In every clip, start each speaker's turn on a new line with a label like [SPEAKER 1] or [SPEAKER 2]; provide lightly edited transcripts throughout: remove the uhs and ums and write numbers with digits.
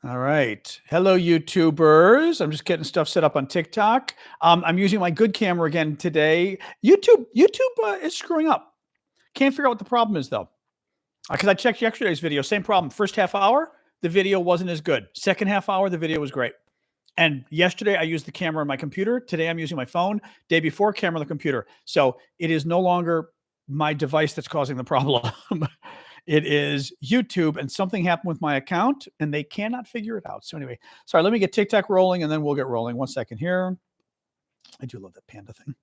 [SPEAKER 1] All right. Hello, YouTubers. I'm just getting stuff set up on TikTok. I'm using my good camera again today. YouTube is screwing up. Can't figure out what the problem is though. Because I checked yesterday's video, same problem. First half hour, the video wasn't as good. Second half hour, the video was great. And yesterday I used the camera on my computer. Today I'm using my phone. Day before, camera on the computer. So it is no longer my device that's causing the problem. It is YouTube, and something happened with my account and they cannot figure it out. So anyway, sorry, let me get TikTok rolling and then we'll get rolling. 1 second here. I do love that panda thing.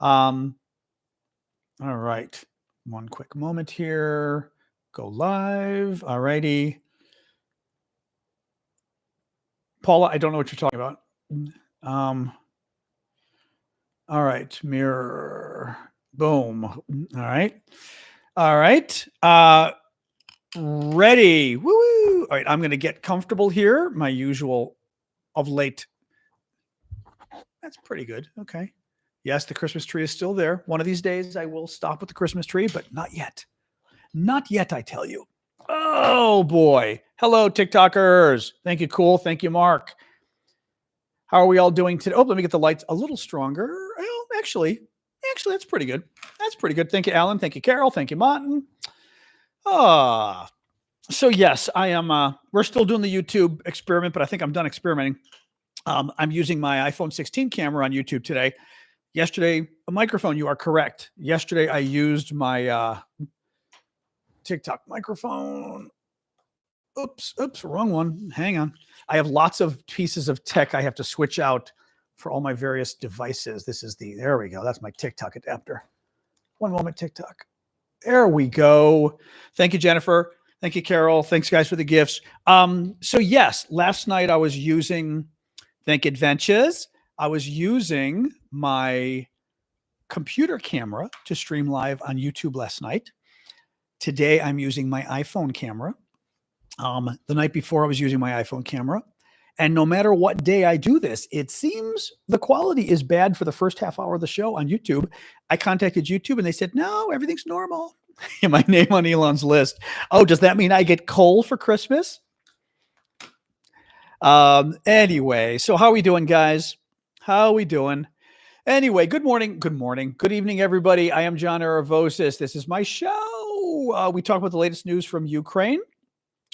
[SPEAKER 1] All right. One quick moment here. Go live. All righty. Paula, I don't know what you're talking about. All right. Mirror. Boom. All right. All right. Ready. Woo. All right. I'm going to get comfortable here. My usual of late. That's pretty good. Okay. Yes, the Christmas tree is still there. One of these days I will stop with the Christmas tree, but not yet. Not yet, I tell you. Oh boy. Hello, TikTokers. Thank you, Cool. Thank you, Mark. How are we all doing today? Oh, let me get the lights a little stronger. Oh, actually, that's pretty good. That's pretty good. Thank you, Alan. Thank you, Carol. Thank you, Martin. So yes, I am. We're still doing the YouTube experiment, but I think I'm done experimenting. I'm using my iPhone 16 camera on YouTube today. Yesterday, a microphone. You are correct. Yesterday, I used my TikTok microphone. Oops, wrong one. Hang on. I have lots of pieces of tech I have to switch out for all my various devices. This is there we go. That's my TikTok adapter. One moment, TikTok. There we go. Thank you, Jennifer. Thank you, Carol. Thanks, guys, for the gifts. So yes, last night I was using, thank you, Adventures. I was using my computer camera to stream live on YouTube last night. Today, I'm using my iPhone camera. The night before, I was using my iPhone camera. And no matter what day I do this, it seems the quality is bad for the first half hour of the show on YouTube. I contacted YouTube and they said, no, everything's normal. My name on Elon's list. Oh, does that mean I get coal for Christmas? Anyway, so how are we doing, guys? How are we doing? Anyway, good morning. Good evening, everybody. I am John Aravosis. This is my show. We talk about the latest news from Ukraine.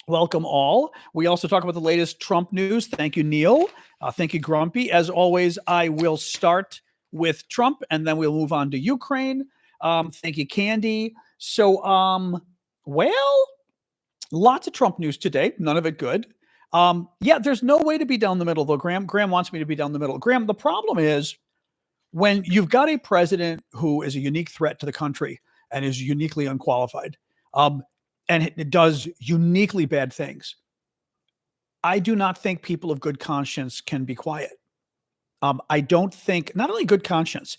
[SPEAKER 1] Welcome all. We also talk about the latest Trump news. Thank you, Neil. Thank you, Grumpy. As always, I will start with Trump and then we'll move on to Ukraine. Thank you, Candy. So, well, lots of Trump news today. None of it good. Yeah, there's no way to be down the middle, though. Graham wants me to be down the middle. Graham, the problem is when you've got a president who is a unique threat to the country and is uniquely unqualified, and it does uniquely bad things, I do not think people of good conscience can be quiet. I don't think, not only good conscience,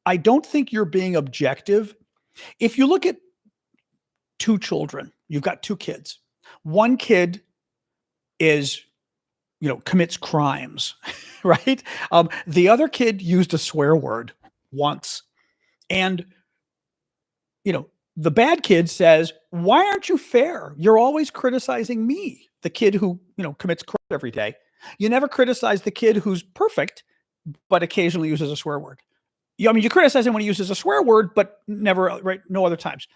[SPEAKER 1] I don't think you're being objective. If you look at two children, you've got two kids. One kid is, commits crimes, right? The other kid used a swear word once. And, the bad kid says, why aren't you fair? You're always criticizing me, the kid who, commits crime every day. You never criticize the kid who's perfect, but occasionally uses a swear word. You criticize him when he uses a swear word, but never, right? No other times.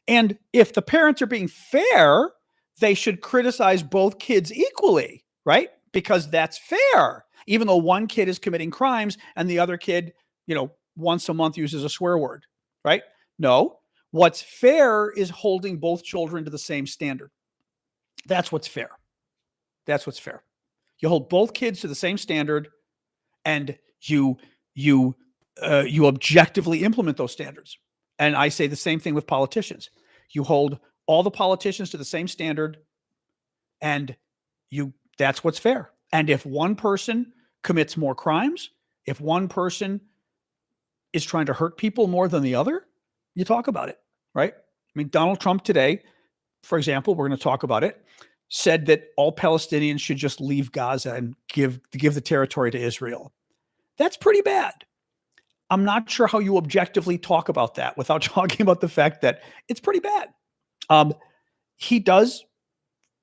[SPEAKER 1] And if the parents are being fair, they should criticize both kids equally, right? Because that's fair, even though one kid is committing crimes and the other kid, once a month uses a swear word, right? No. What's fair is holding both children to the same standard. That's what's fair. That's what's fair. You hold both kids to the same standard, and you objectively implement those standards. And I say the same thing with politicians. You hold all the politicians to the same standard, and that's what's fair. And if one person commits more crimes, if one person is trying to hurt people more than the other, you talk about it, right? Donald Trump today, for example, we're going to talk about it, said that all Palestinians should just leave Gaza and give the territory to Israel. That's pretty bad. I'm not sure how you objectively talk about that without talking about the fact that it's pretty bad. He does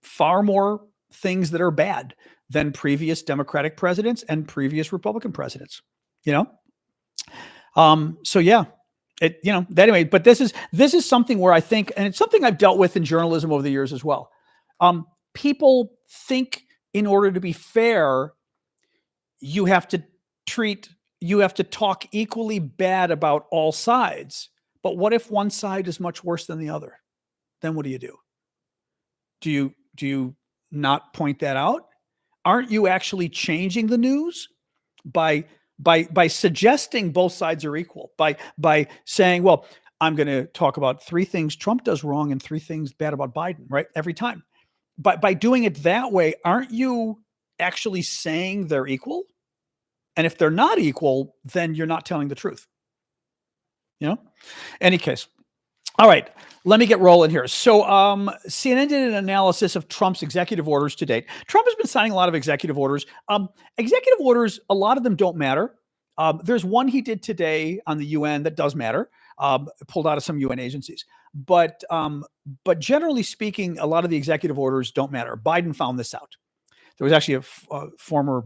[SPEAKER 1] far more things that are bad than previous Democratic presidents and previous Republican presidents. So yeah, anyway, but this is something where I think, and it's something I've dealt with in journalism over the years as well. People think in order to be fair, you have to talk equally bad about all sides. But what if one side is much worse than the other? Then what do you do? Do you not point that out? Aren't you actually changing the news by suggesting both sides are equal, by saying, well, I'm going to talk about 3 things Trump does wrong and 3 things bad about Biden, right? Every time. By doing it that way, aren't you actually saying they're equal? And if they're not equal, then you're not telling the truth. Any case. All right, let me get rolling here. So CNN did an analysis of Trump's executive orders to date. Trump has been signing a lot of executive orders. Executive orders, a lot of them don't matter. There's one he did today on the UN that does matter, pulled out of some UN agencies. But generally speaking, a lot of the executive orders don't matter. Biden found this out. There was actually a former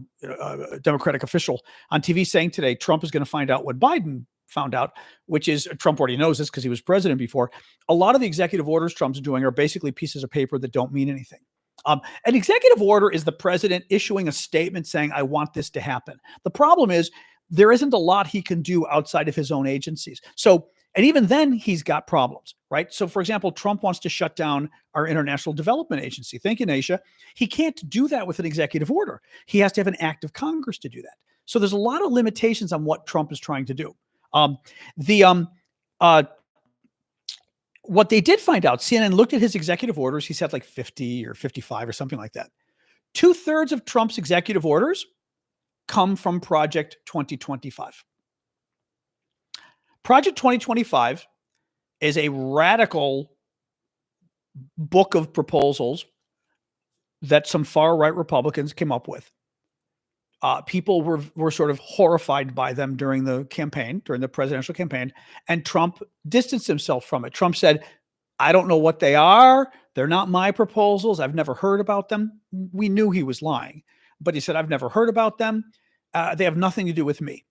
[SPEAKER 1] Democratic official on TV saying today, Trump is going to find out what Biden found out, which is, Trump already knows this because he was president before. A lot of the executive orders Trump's doing are basically pieces of paper that don't mean anything. An executive order is the president issuing a statement saying, I want this to happen. The problem is there isn't a lot he can do outside of his own agencies. And even then he's got problems, right? So for example, Trump wants to shut down our International Development Agency. Thank you, Naisha. He can't do that with an executive order. He has to have an act of Congress to do that. So there's a lot of limitations on what Trump is trying to do. What they did find out, CNN looked at his executive orders. He said like 50 or 55 or something like that. 2/3 of Trump's executive orders come from Project 2025. Project 2025 is a radical book of proposals that some far-right Republicans came up with. People were sort of horrified by them during the presidential campaign, and Trump distanced himself from it. Trump said, I don't know what they are. They're not my proposals. I've never heard about them. We knew he was lying, but he said, I've never heard about them. They have nothing to do with me.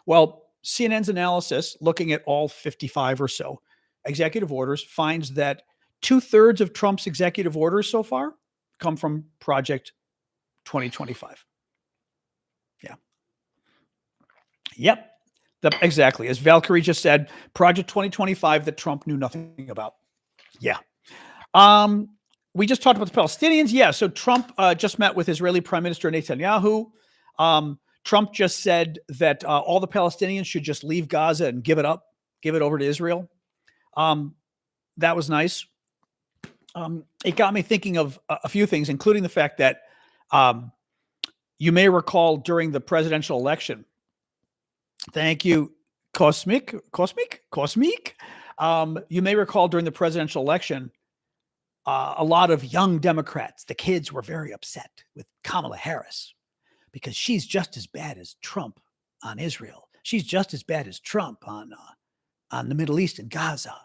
[SPEAKER 1] Well, CNN's analysis, looking at all 55 or so executive orders, finds that 2/3 of Trump's executive orders so far come from Project 2025. Yeah. Yep. Exactly. As Valkyrie just said, Project 2025 that Trump knew nothing about. Yeah. We just talked about the Palestinians. Yeah. So Trump just met with Israeli Prime Minister Netanyahu. Trump just said that all the Palestinians should just leave Gaza and give it up, give it over to Israel. That was nice. It got me thinking of a few things, including the fact that you may recall during the presidential election. Thank you, Cosmic. You may recall during the presidential election, a lot of young Democrats, the kids, were very upset with Kamala Harris because she's just as bad as Trump on Israel. She's just as bad as Trump on the Middle East and Gaza.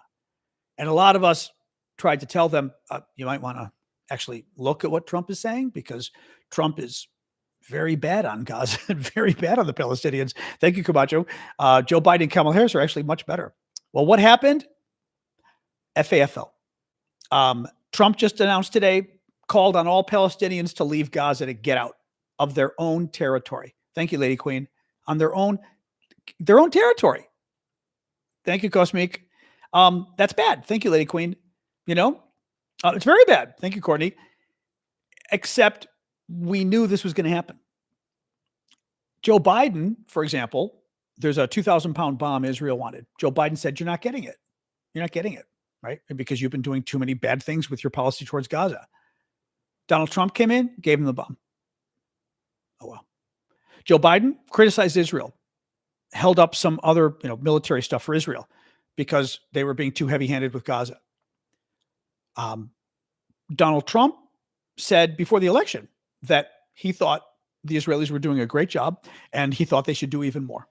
[SPEAKER 1] And a lot of us tried to tell them, you might want to actually look at what Trump is saying, because Trump is very bad on Gaza and very bad on the Palestinians. Thank you, Camacho. Joe Biden and Kamala Harris are actually much better. Well, what happened? FAFL. Trump just announced today, called on all Palestinians to leave Gaza, to get out of their own territory. Thank you, Lady Queen. On their own territory. Thank you, Cosmic. That's bad. Thank you, Lady Queen. It's very bad. Thank you, Courtney. Except we knew this was going to happen. Joe Biden, for example, there's a 2,000-pound bomb Israel wanted. Joe Biden said, you're not getting it. You're not getting it, right? Because you've been doing too many bad things with your policy towards Gaza. Donald Trump came in, gave him the bomb. Oh, well. Joe Biden criticized Israel, held up some other military stuff for Israel because they were being too heavy-handed with Gaza. Donald Trump said before the election that he thought the Israelis were doing a great job and he thought they should do even more.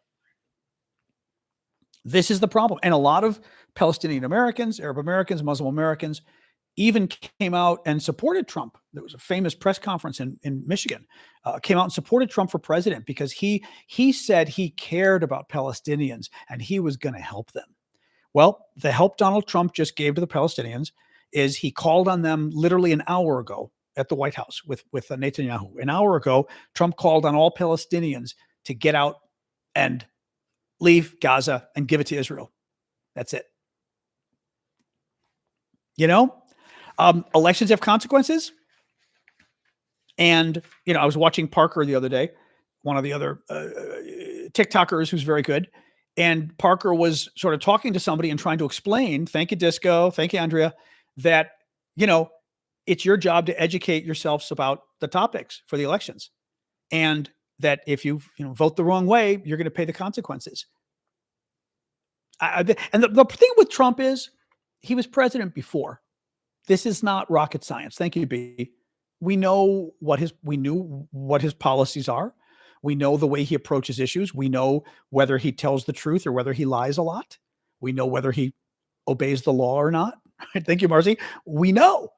[SPEAKER 1] This is the problem. And a lot of Palestinian Americans, Arab Americans, Muslim Americans even came out and supported Trump. There was a famous press conference in Michigan, came out and supported Trump for president because he said he cared about Palestinians and he was going to help them. Well, the help Donald Trump just gave to the Palestinians is he called on them literally an hour ago at the White House with Netanyahu. An hour ago, Trump called on all Palestinians to get out and leave Gaza and give it to Israel. That's it. You know, elections have consequences. And, you know, I was watching Parker the other day, one of the other TikTokers who's very good. And Parker was sort of talking to somebody and trying to explain, thank you, Disco, thank you, Andrea, that, you know, it's your job to educate yourselves about the topics for the elections. And that if you vote the wrong way, you're going to pay the consequences. And the thing with Trump is he was president before. This is not rocket science. Thank you, B. We knew what his policies are. We know the way he approaches issues. We know whether he tells the truth or whether he lies a lot. We know whether he obeys the law or not. Thank you, Marcy. We know.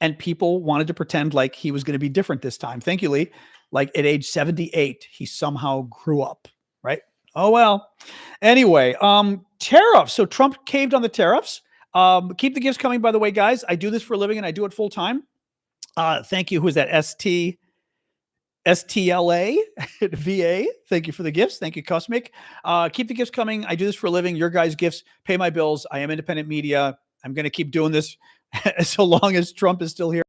[SPEAKER 1] And people wanted to pretend like he was going to be different this time. Thank you, Lee. Like at age 78, he somehow grew up, right? Oh, well. Anyway, tariffs. So Trump caved on the tariffs. Keep the gifts coming, by the way, guys. I do this for a living and I do it full time. Thank you. Who is that? STLA VA. Thank you for the gifts. Thank you, Cosmic. Keep the gifts coming. I do this for a living. Your guys' gifts pay my bills. I am independent media. I'm going to keep doing this so long as Trump is still here.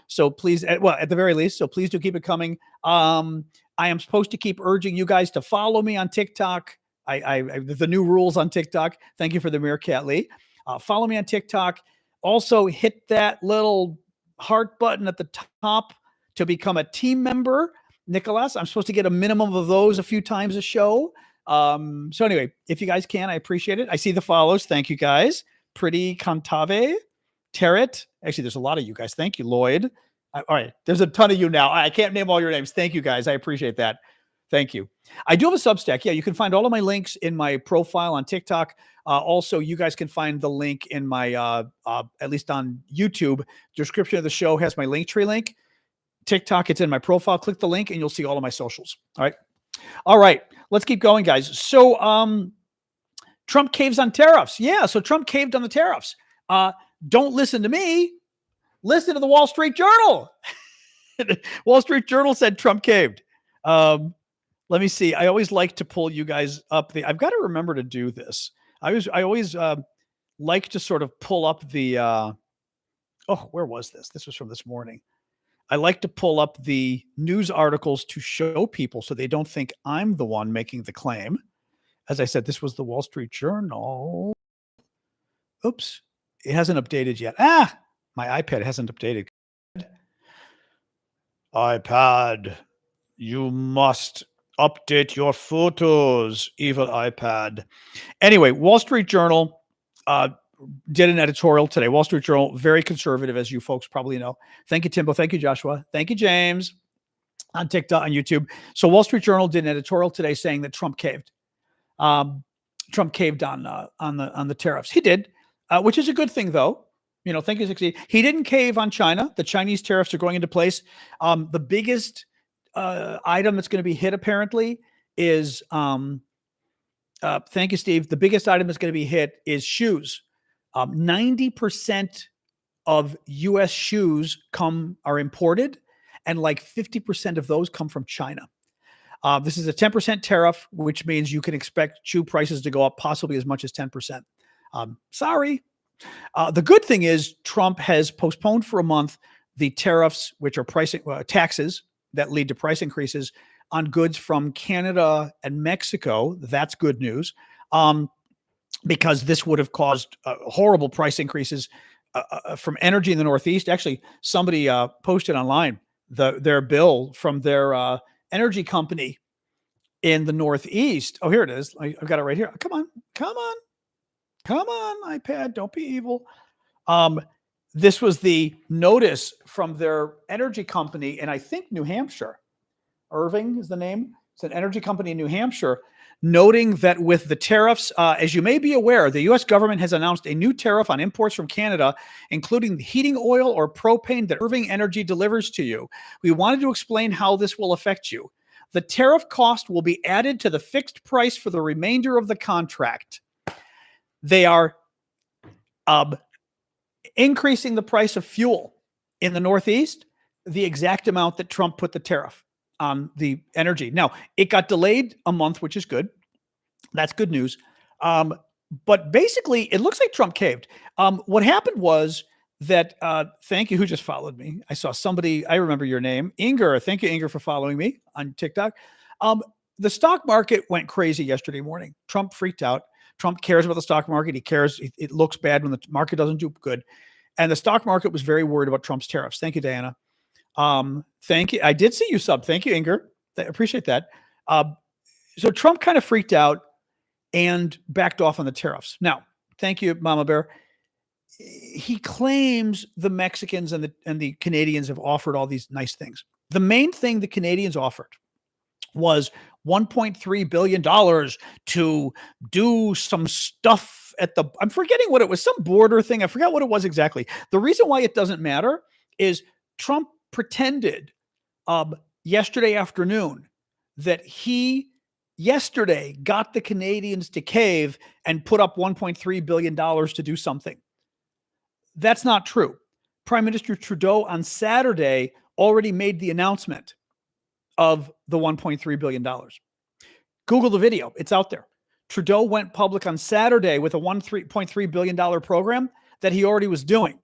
[SPEAKER 1] So please, well, at the very least, so please do keep it coming. I am supposed to keep urging you guys to follow me on TikTok. The new rules on TikTok. Thank you for the Meerkat, Lee. Follow me on TikTok. Also hit that little heart button at the top to become a team member. Nicholas, I'm supposed to get a minimum of those a few times a show. So anyway, if you guys can, I appreciate it. I see the follows. Thank you guys. Pretty Cantave, Terret. Actually, there's a lot of you guys. Thank you, Lloyd. All right. There's a ton of you now. I can't name all your names. Thank you guys. I appreciate that. Thank you. I do have a Substack. Yeah, you can find all of my links in my profile on TikTok. Also, you guys can find the link in my, at least on YouTube, description of the show has my Linktree link. TikTok, it's in my profile. Click the link and you'll see all of my socials. All right. All right. Let's keep going, guys. So Trump caves on tariffs. Yeah, so Trump caved on the tariffs. Don't listen to me. Listen to the Wall Street Journal. Wall Street Journal said Trump caved. Let me see. I always like to pull you guys up. I've got to remember to do this. I always like to sort of pull up the, where was this? This was from this morning. I like to pull up the news articles to show people so they don't think I'm the one making the claim. As I said, this was the Wall Street Journal. Oops. It hasn't updated yet. My iPad hasn't updated. iPad, you must update your photos, evil iPad. Anyway, Wall Street Journal did an editorial today. Wall Street Journal, very conservative, as you folks probably know. Thank you, Timbo. Thank you, Joshua. Thank you, James, on TikTok, on YouTube. So Wall Street Journal did an editorial today saying that Trump caved. Trump caved on the tariffs. He did, which is a good thing, though. You know, thank you, 60. He didn't cave on China. The Chinese tariffs are going into place. The biggest item that's going to be hit, apparently, is thank you, Steve. The biggest item that's going to be hit is shoes. 90% of U.S. shoes are imported, and like 50% of those come from China. This is a 10% tariff, which means you can expect shoe prices to go up possibly as much as 10%. Sorry. The good thing is Trump has postponed for a month the tariffs, which are taxes that lead to price increases on goods from Canada and Mexico. That's good news. Because this would have caused horrible price increases from energy in the Northeast. Actually, somebody posted online their bill from their energy company in the Northeast. Oh, here it is. I've got it right here. Come on, iPad. Don't be evil. This was the notice from their energy company in, I think, New Hampshire. Irving is the name. It's an energy company in New Hampshire noting that with the tariffs, as you may be aware, the U.S. government has announced a new tariff on imports from Canada, including heating oil or propane that Irving Energy delivers to you. We wanted to explain how this will affect you. The tariff cost will be added to the fixed price for the remainder of the contract. They are increasing the price of fuel in the Northeast, the exact amount that Trump put the tariff on the energy. Now, it got delayed a month, which is good. That's good news. But basically, it looks like Trump caved. What happened was that, thank you, who just followed me. I saw somebody, I remember your name, Inger. Thank you, Inger, for following me on TikTok. The stock market went crazy yesterday morning. Trump freaked out. Trump cares about the stock market. He cares. It looks bad when the market doesn't do good. And the stock market was very worried about Trump's tariffs. Thank you, Diana. Thank you. I did see you sub. Thank you, Inger. I appreciate that. So Trump kind of freaked out and backed off on the tariffs. Now, thank you, Mama Bear. He claims the Mexicans and the Canadians have offered all these nice things. The main thing the Canadians offered was $1.3 billion to do some stuff at the, I'm forgetting what it was, some border thing. I forgot what it was exactly. The reason why it doesn't matter is Trump pretended yesterday afternoon that he yesterday got the Canadians to cave and put up $1.3 billion to do something. That's not true. Prime Minister Trudeau on Saturday already made the announcement of the $1.3 billion. Google the video. It's out there. Trudeau went public on Saturday with a $1.3 billion program that he already was doing.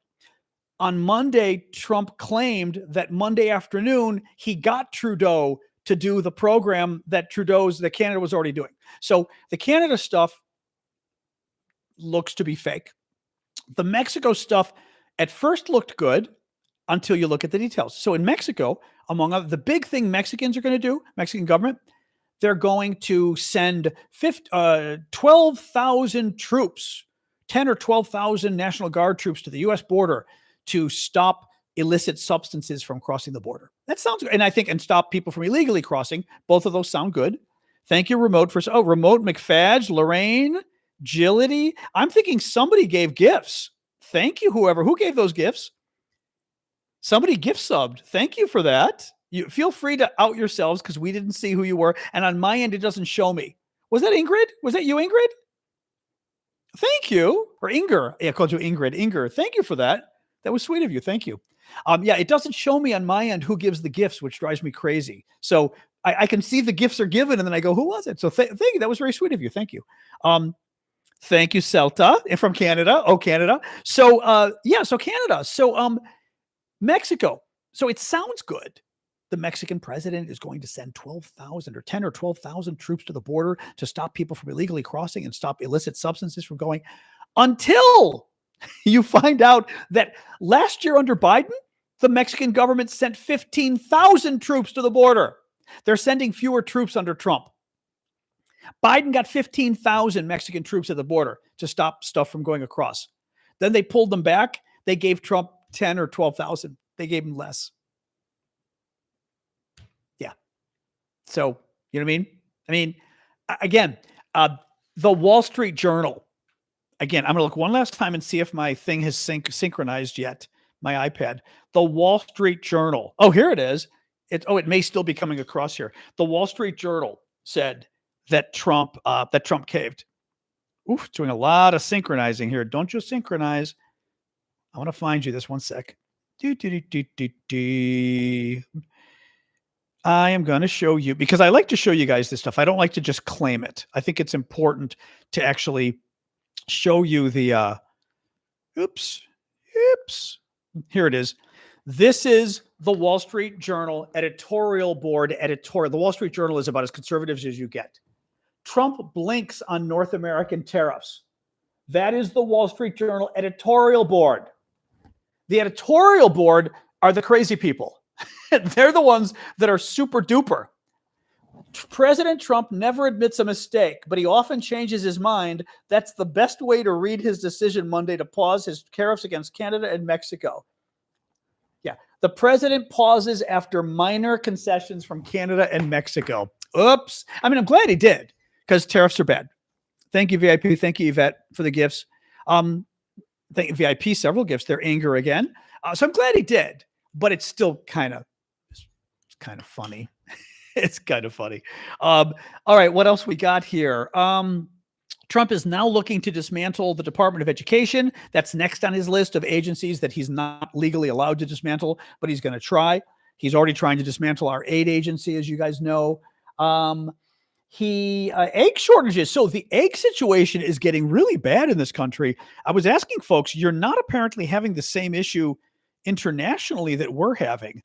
[SPEAKER 1] On Monday, Trump claimed that Monday afternoon, he got Trudeau to do the program that Canada was already doing. So the Canada stuff looks to be fake. The Mexico stuff at first looked good until you look at the details. So in Mexico, among other, the big thing Mexicans are going to do, Mexican government, they're going to send 12,000 troops, 10 or 12,000 National Guard troops to the U.S. border to stop illicit substances from crossing the border. That sounds good. And I think, and stop people from illegally crossing. Both of those sound good. Thank you, Remote, for, Remote, McFadge, Lorraine, Agility. I'm thinking somebody gave gifts. Thank you, who gave those gifts. Somebody gift subbed. Thank you for that. You feel free to out yourselves because we didn't see who you were. And on my end, it doesn't show me. Was that Ingrid? Was that you, Ingrid? Thank you. Or Inger. Yeah, I called you Ingrid. Inger, thank you for that. That was sweet of you. Thank you. Yeah, it doesn't show me on my end who gives the gifts, which drives me crazy. So I can see the gifts are given, and then I go, who was it? So thank you. That was very sweet of you. Thank you. Thank you, Celta, and from Canada. Oh, Canada. So yeah, so Canada. So Mexico. So it sounds good. The Mexican president is going to send 12,000 or 10 or 12,000 troops to the border to stop people from illegally crossing and stop illicit substances from going, until you find out that last year under Biden, the Mexican government sent 15,000 troops to the border. They're sending fewer troops under Trump. Biden got 15,000 Mexican troops at the border to stop stuff from going across. Then they pulled them back. They gave Trump 10 or 12,000. They gave him less. Yeah. So, you know what I mean? I mean, again, the Wall Street Journal. Again, I'm going to look one last time and see if my thing has synchronized yet, my iPad. The Wall Street Journal. Oh, here it is. It may still be coming across here. The Wall Street Journal said that Trump caved. Oof, doing a lot of synchronizing here. Don't just synchronize. I want to find you this one sec. I am going to show you, because I like to show you guys this stuff. I don't like to just claim it. I think it's important to actually show you the, oops. Here it is. This is the Wall Street Journal editorial board editorial. The Wall Street Journal is about as conservative as you get. Trump blinks on North American tariffs. That is the Wall Street Journal editorial board. The editorial board are the crazy people. They're the ones that are super duper. President Trump never admits a mistake, but he often changes his mind. That's the best way to read his decision Monday to pause his tariffs against Canada and Mexico. Yeah, the president pauses after minor concessions from Canada and Mexico. Oops. I mean, I'm glad he did, because tariffs are bad. Thank you, VIP. Thank you, Yvette, for the gifts. Thank you, VIP, several gifts. Their anger again. So I'm glad he did, but it's still kind of funny. It's kind of funny. All right, what else we got here? Trump is now looking to dismantle the Department of Education. That's next on his list of agencies that he's not legally allowed to dismantle, but he's going to try. He's already trying to dismantle our aid agency, as you guys know. Egg shortages. So the egg situation is getting really bad in this country. I was asking folks, you're not apparently having the same issue internationally that we're having.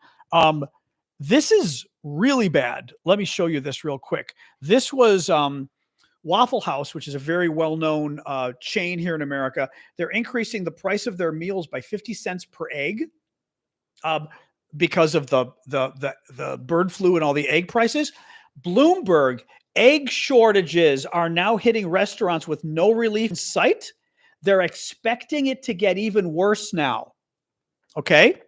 [SPEAKER 1] This is really bad. Let me show you this real quick. This was Waffle House, which is a very well-known chain here in America. They're increasing the price of their meals by 50 cents per egg because of the bird flu and all the egg prices. Bloomberg, egg shortages are now hitting restaurants with no relief in sight. They're expecting it to get even worse now. Okay?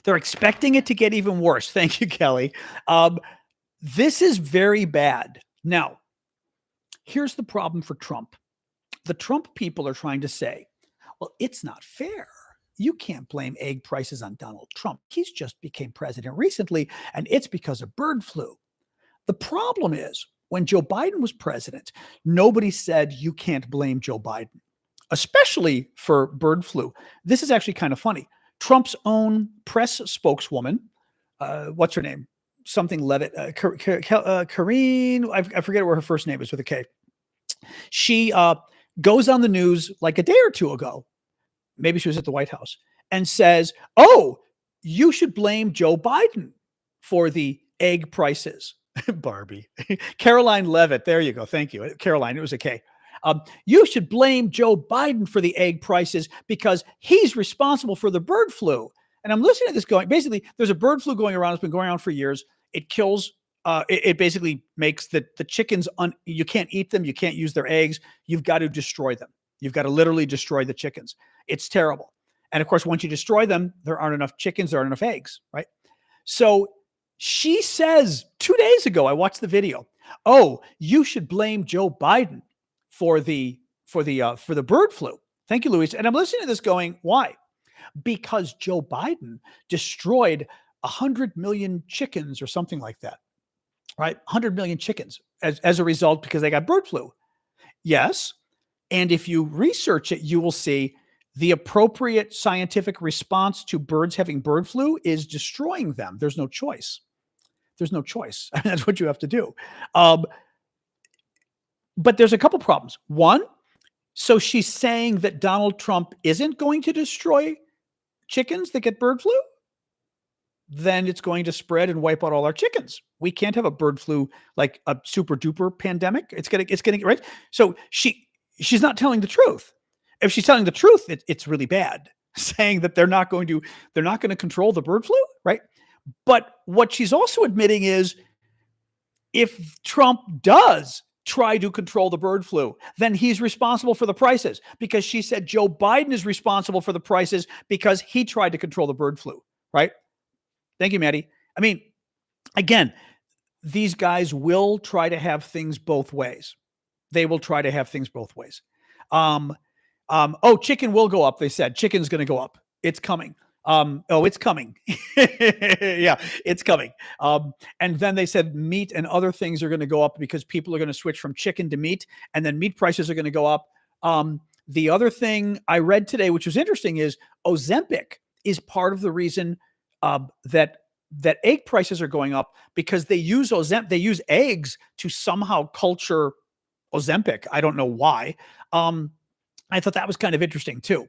[SPEAKER 1] They're expecting it to get even worse. Thank you, Kelly. This is very bad. Now, here's the problem for Trump. The Trump people are trying to say, well, it's not fair. You can't blame egg prices on Donald Trump. He's just became president recently, and it's because of bird flu. The problem is, when Joe Biden was president, nobody said you can't blame Joe Biden, especially for bird flu. This is actually kind of funny. Trump's own press spokeswoman, what's her name? Something Levitt, Karine, I forget what her first name is with a K. She goes on the news like a day or two ago, maybe she was at the White House, and says, oh, you should blame Joe Biden for the egg prices. Barbie. Caroline Levitt. There you go. Thank you. Caroline, it was a K. You should blame Joe Biden for the egg prices because he's responsible for the bird flu. And I'm listening to this going, basically, there's a bird flu going around. It's been going on for years. It kills, it basically makes the chickens, you can't eat them. You can't use their eggs. You've got to destroy them. You've got to literally destroy the chickens. It's terrible. And of course, once you destroy them, there aren't enough chickens, there aren't enough eggs, right? So she says 2 days ago, I watched the video. Oh, you should blame Joe Biden for the bird flu. Thank you, Luis. And I'm listening to this going, why? Because Joe Biden destroyed 100 million chickens or something like that, right? 100 million chickens as a result because they got bird flu. Yes. And if you research it, you will see the appropriate scientific response to birds having bird flu is destroying them. There's no choice. There's no choice. That's what you have to do. But there's a couple problems. One, so she's saying that Donald Trump isn't going to destroy chickens that get bird flu? Then it's going to spread and wipe out all our chickens. We can't have a bird flu like a super duper pandemic. It's gonna right. So she's not telling the truth. If she's telling the truth, it's really bad. Saying that they're not going to control the bird flu, right? But what she's also admitting is if Trump does try to control the bird flu, then he's responsible for the prices because she said Joe Biden is responsible for the prices because he tried to control the bird flu, right? Thank you, Maddie. I mean, again, these guys will try to have things both ways. They will try to have things both ways. Chicken will go up. They said chicken's going to go up. It's coming. It's coming. Yeah, it's coming. And then they said meat and other things are going to go up because people are going to switch from chicken to meat, and then meat prices are going to go up. The other thing I read today, which was interesting, is Ozempic is part of the reason that egg prices are going up because they use They use eggs to somehow culture Ozempic. I don't know why. I thought that was kind of interesting too.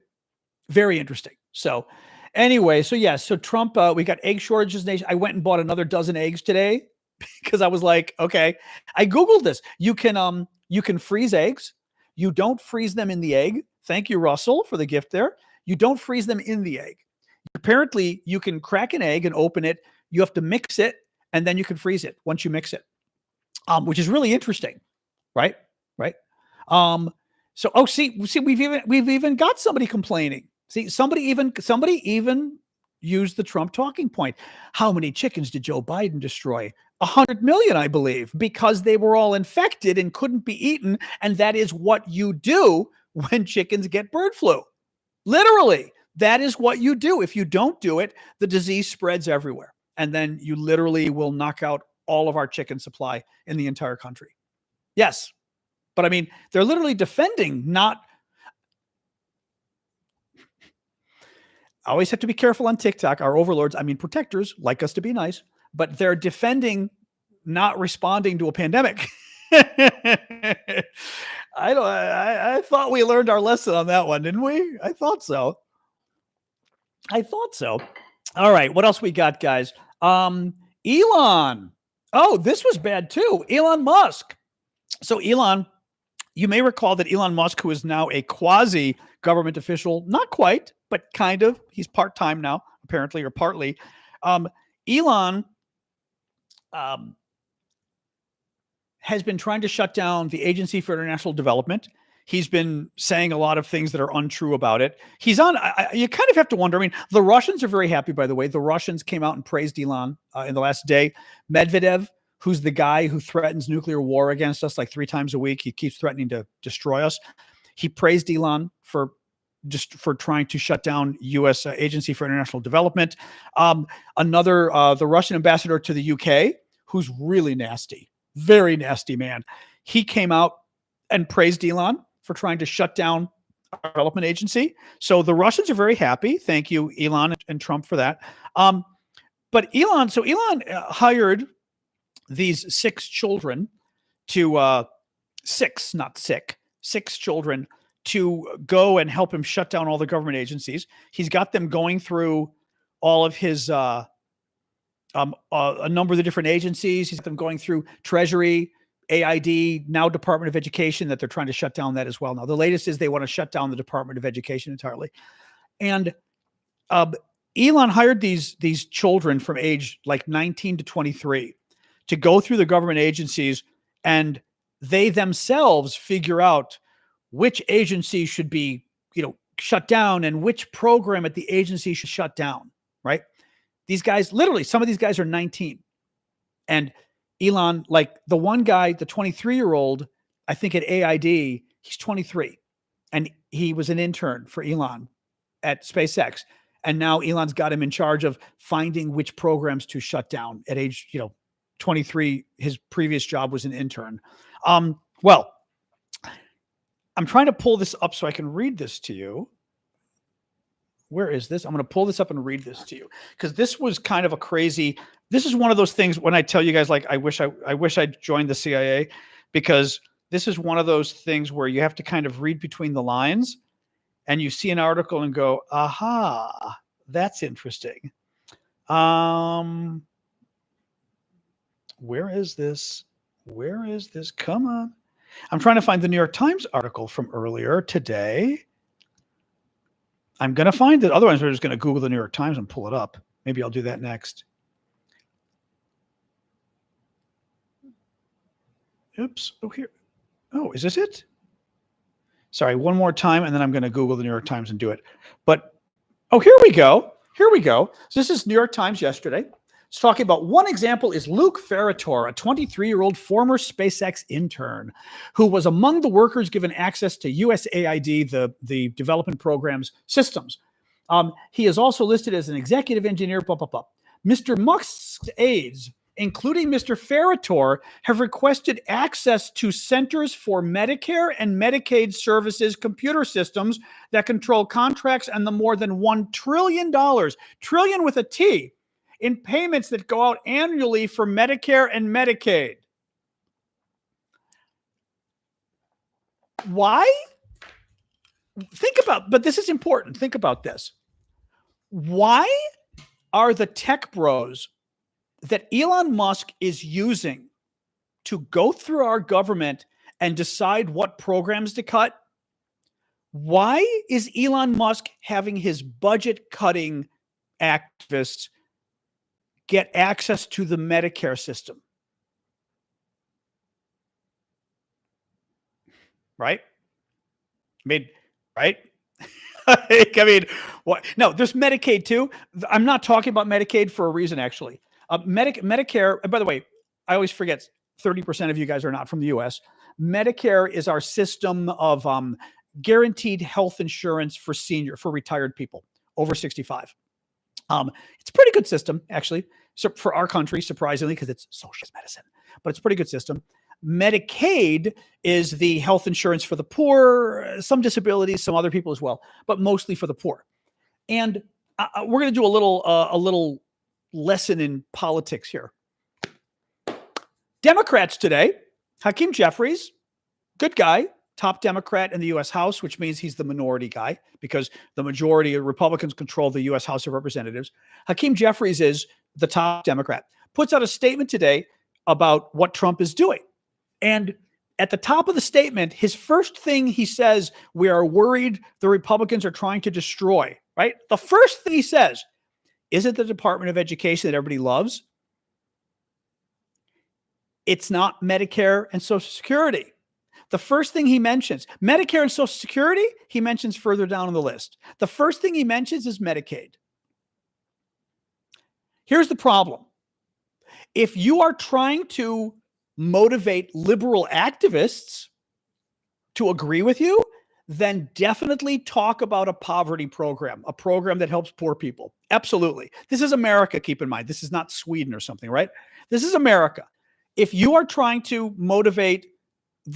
[SPEAKER 1] Very interesting. So anyway, so Trump, we got egg shortages. I went and bought another dozen eggs today because I was like, okay, I Googled this. You can freeze eggs. You don't freeze them in the egg. Thank you, Russell, for the gift there. You don't freeze them in the egg. Apparently you can crack an egg and open it. You have to mix it and then you can freeze it once you mix it. Which is really interesting. Right. Right. See, we've even got somebody complaining. See, somebody even use the Trump talking point. How many chickens did Joe Biden destroy? 100 million, I believe, because they were all infected and couldn't be eaten. And that is what you do when chickens get bird flu. Literally, that is what you do. If you don't do it, the disease spreads everywhere. And then you literally will knock out all of our chicken supply in the entire country. Yes. But I mean, they're literally defending not. I always have to be careful on TikTok. Our overlords, I mean, protectors, like us to be nice, but they're defending not responding to a pandemic. I thought we learned our lesson on that one, didn't we? I thought so. All right. What else we got, guys? Elon. Oh, this was bad too. Elon Musk. So Elon, you may recall that Elon Musk, who is now a quasi government official, not quite, but kind of, he's part-time now, apparently, or partly. Elon has been trying to shut down the Agency for International Development. He's been saying a lot of things that are untrue about it. He's on, you kind of have to wonder. I mean, the Russians are very happy, by the way. The Russians came out and praised Elon in the last day. Medvedev, who's the guy who threatens nuclear war against us like 3 times a week. He keeps threatening to destroy us. He praised Elon for trying to shut down U.S. Agency for International Development. The Russian ambassador to the UK, who's really nasty, very nasty man. He came out and praised Elon for trying to shut down our development agency. So the Russians are very happy. Thank you, Elon and Trump, for that. But Elon hired these 6 children to 6 children to go and help him shut down all the government agencies. He's got them going through all of his a number of the different agencies. He's got them going through Treasury, AID, now Department of Education, that they're trying to shut down that as well. Now, the latest is they want to shut down the Department of Education entirely. And Elon hired these children from age like 19 to 23 to go through the government agencies, and they themselves figure out which agency should be, shut down and which program at the agency should shut down, right? These guys, literally, some of these guys are 19. And Elon, like the one guy, the 23-year-old, I think at AID, he's 23. And he was an intern for Elon at SpaceX. And now Elon's got him in charge of finding which programs to shut down at age, 23. His previous job was an intern. Well, I'm trying to pull this up so I can read this to you. Where is this? I'm going to pull this up and read this to you, because this was kind of a crazy. This is one of those things when I tell you guys, like, I wish I'd joined the CIA, because this is one of those things where you have to kind of read between the lines, and you see an article and go, aha, that's interesting. Where is this? Come on. I'm trying to find the New York Times article from earlier today. I'm going to find it. Otherwise, we're just going to Google the New York Times and pull it up. Maybe I'll do that next. Oops. Oh, here. Oh, is this it? Sorry, one more time, and then I'm going to Google the New York Times and do it. But, oh, here we go. So this is New York Times yesterday. It's talking about one example is Luke Ferrator, a 23-year-old former SpaceX intern who was among the workers given access to USAID, the development program's systems. He is also listed as an executive engineer. Mr. Musk's aides, including Mr. Ferrator, have requested access to Centers for Medicare and Medicaid Services computer systems that control contracts and the more than $1 trillion, trillion with a T, in payments that go out annually for Medicare and Medicaid. Why? But this is important. Think about this. Why are the tech bros that Elon Musk is using to go through our government and decide what programs to cut? Why is Elon Musk having his budget cutting activists get access to the Medicare system? Right? Right? I mean, what? No, there's Medicaid too. I'm not talking about Medicaid for a reason, actually. Medicare, and by the way, I always forget 30% of you guys are not from the US. Medicare is our system of guaranteed health insurance for retired people over 65. It's a pretty good system, actually, so for our country, surprisingly, because it's socialist medicine, but it's a pretty good system. Medicaid is the health insurance for the poor, some disabilities, some other people as well, but mostly for the poor. And we're going to do a little lesson in politics here. Democrats today, Hakeem Jeffries, good guy, top Democrat in the U.S. House, which means he's the minority guy because the majority of Republicans control the U.S. House of Representatives. Hakeem Jeffries is the top Democrat, puts out a statement today about what Trump is doing. And at the top of the statement, his first thing he says, we are worried the Republicans are trying to destroy, right? The first thing he says, is it the Department of Education that everybody loves? It's not Medicare and Social Security. The first thing he mentions, Medicare and Social Security, he mentions further down on the list. The first thing he mentions is Medicaid. Here's the problem. If you are trying to motivate liberal activists to agree with you, then definitely talk about a poverty program, a program that helps poor people. Absolutely. This is America, keep in mind. This is not Sweden or something, right? This is America. If you are trying to motivate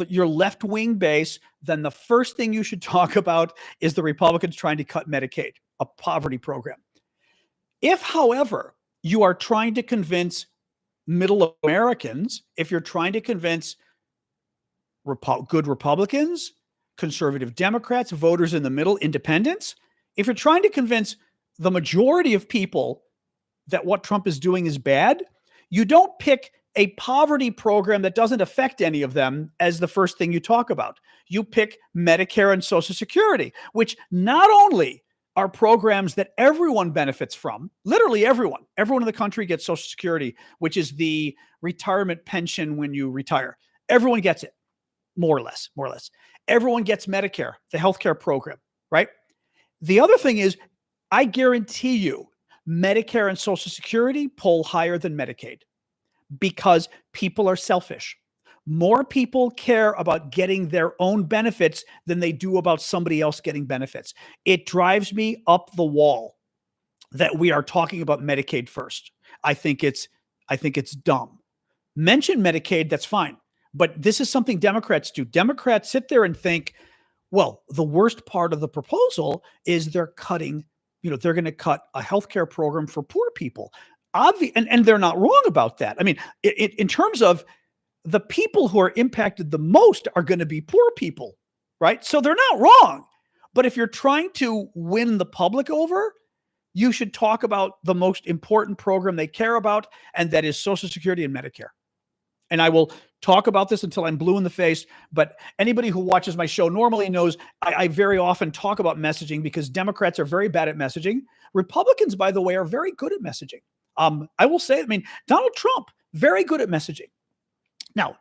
[SPEAKER 1] your left-wing base, then the first thing you should talk about is the Republicans trying to cut Medicaid, a poverty program. If, however, you are trying to convince middle Americans, if you're trying to convince good Republicans, conservative Democrats, voters in the middle, independents, if you're trying to convince the majority of people that what Trump is doing is bad, you don't pick a poverty program that doesn't affect any of them as the first thing you talk about. You pick Medicare and Social Security, which not only are programs that everyone benefits from, literally everyone in the country gets Social Security, which is the retirement pension when you retire. Everyone gets it, more or less. Everyone gets Medicare, the healthcare program, right? The other thing is, I guarantee you, Medicare and Social Security poll higher than Medicaid because people are selfish. More people care about getting their own benefits than they do about somebody else getting benefits. It drives me up the wall that we are talking about Medicaid first. I think it's dumb. Mention Medicaid, that's fine. But this is something Democrats do. Democrats sit there and think, well, the worst part of the proposal is they're going to cut a healthcare program for poor people. And they're not wrong about that. I mean, in terms of the people who are impacted the most are going to be poor people, right? So they're not wrong. But if you're trying to win the public over, you should talk about the most important program they care about, and that is Social Security and Medicare. And I will talk about this until I'm blue in the face, but anybody who watches my show normally knows I very often talk about messaging because Democrats are very bad at messaging. Republicans, by the way, are very good at messaging. I will say, Donald Trump, very good at messaging. Now,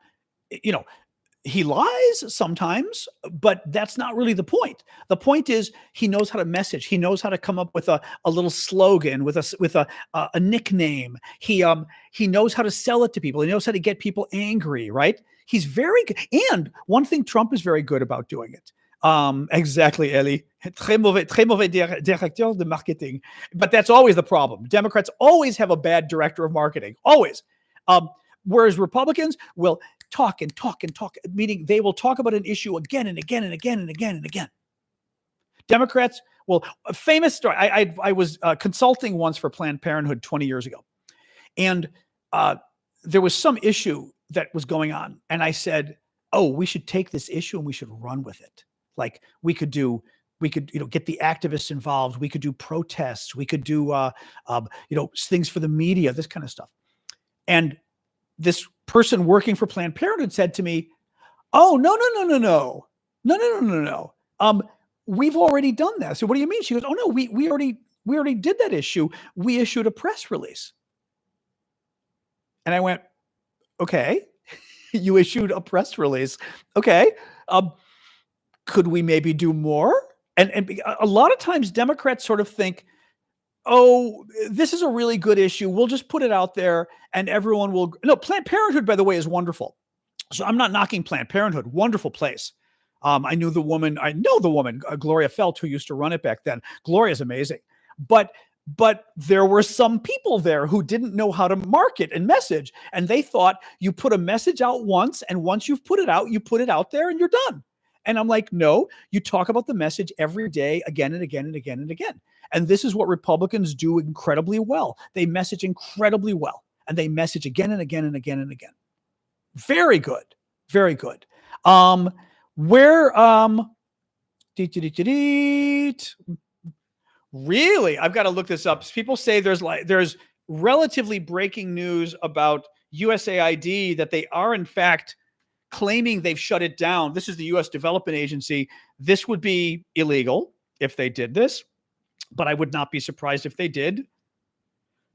[SPEAKER 1] he lies sometimes, but that's not really the point. The point is he knows how to message. He knows how to come up with a little slogan, with a nickname. He knows how to sell it to people. He knows how to get people angry, right? He's very good. And one thing Trump is very good about doing it. Exactly, Ellie. Très mauvais directeur de marketing. But that's always the problem. Democrats always have a bad director of marketing. Always. Whereas Republicans will talk, meaning they will talk about an issue again and again and again and again and again. Democrats, well, a famous story. I was consulting once for Planned Parenthood 20 years ago. And there was some issue that was going on. And I said, oh, we should take this issue and we should run with it. Like we could get the activists involved. We could do protests. We could do, things for the media, this kind of stuff. And this person working for Planned Parenthood said to me, oh, no. We've already done that. So what do you mean? She goes, oh no, we already did that issue. We issued a press release. And I went, okay, you issued a press release. Okay. Could we maybe do more? And a lot of times Democrats sort of think, oh, this is a really good issue. We'll just put it out there and everyone will. No, Planned Parenthood, by the way, is wonderful. So I'm not knocking Planned Parenthood. Wonderful place. I know the woman, Gloria Felt, who used to run it back then. Gloria's amazing. But there were some people there who didn't know how to market and message. And they thought you put a message out once, and once you've put it out, you put it out there and you're done. And I'm like, no, you talk about the message every day, again and again and again and again. And this is what Republicans do incredibly well. They message incredibly well, and they message again and again and again and again. Very good. Very good. Where really, I've got to look this up. People say there's relatively breaking news about USAID that they are in fact claiming they've shut it down. This is the U.S. Development Agency. This would be illegal if they did this, but I would not be surprised if they did.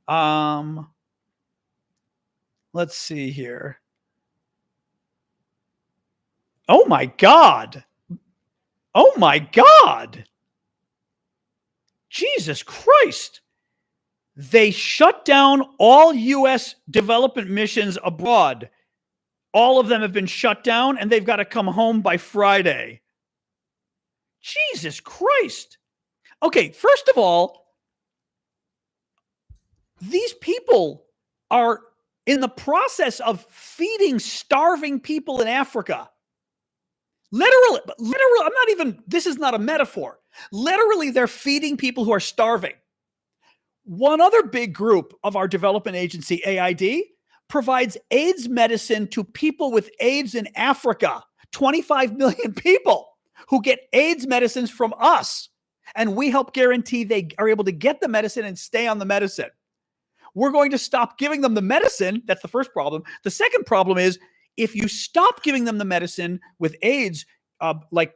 [SPEAKER 1] Let's see here. Oh my God. Oh my God. Jesus Christ. They shut down all U.S. development missions abroad. All of them have been shut down, and they've got to come home by Friday. Jesus Christ. Okay, first of all, these people are in the process of feeding starving people in Africa. Literally, I'm not even, this is not a metaphor. Literally, they're feeding people who are starving. One other big group of our development agency, AID, provides AIDS medicine to people with AIDS in Africa. 25 million people who get AIDS medicines from us. And we help guarantee they are able to get the medicine and stay on the medicine. We're going to stop giving them the medicine. That's the first problem. The second problem is, if you stop giving them the medicine with AIDS, like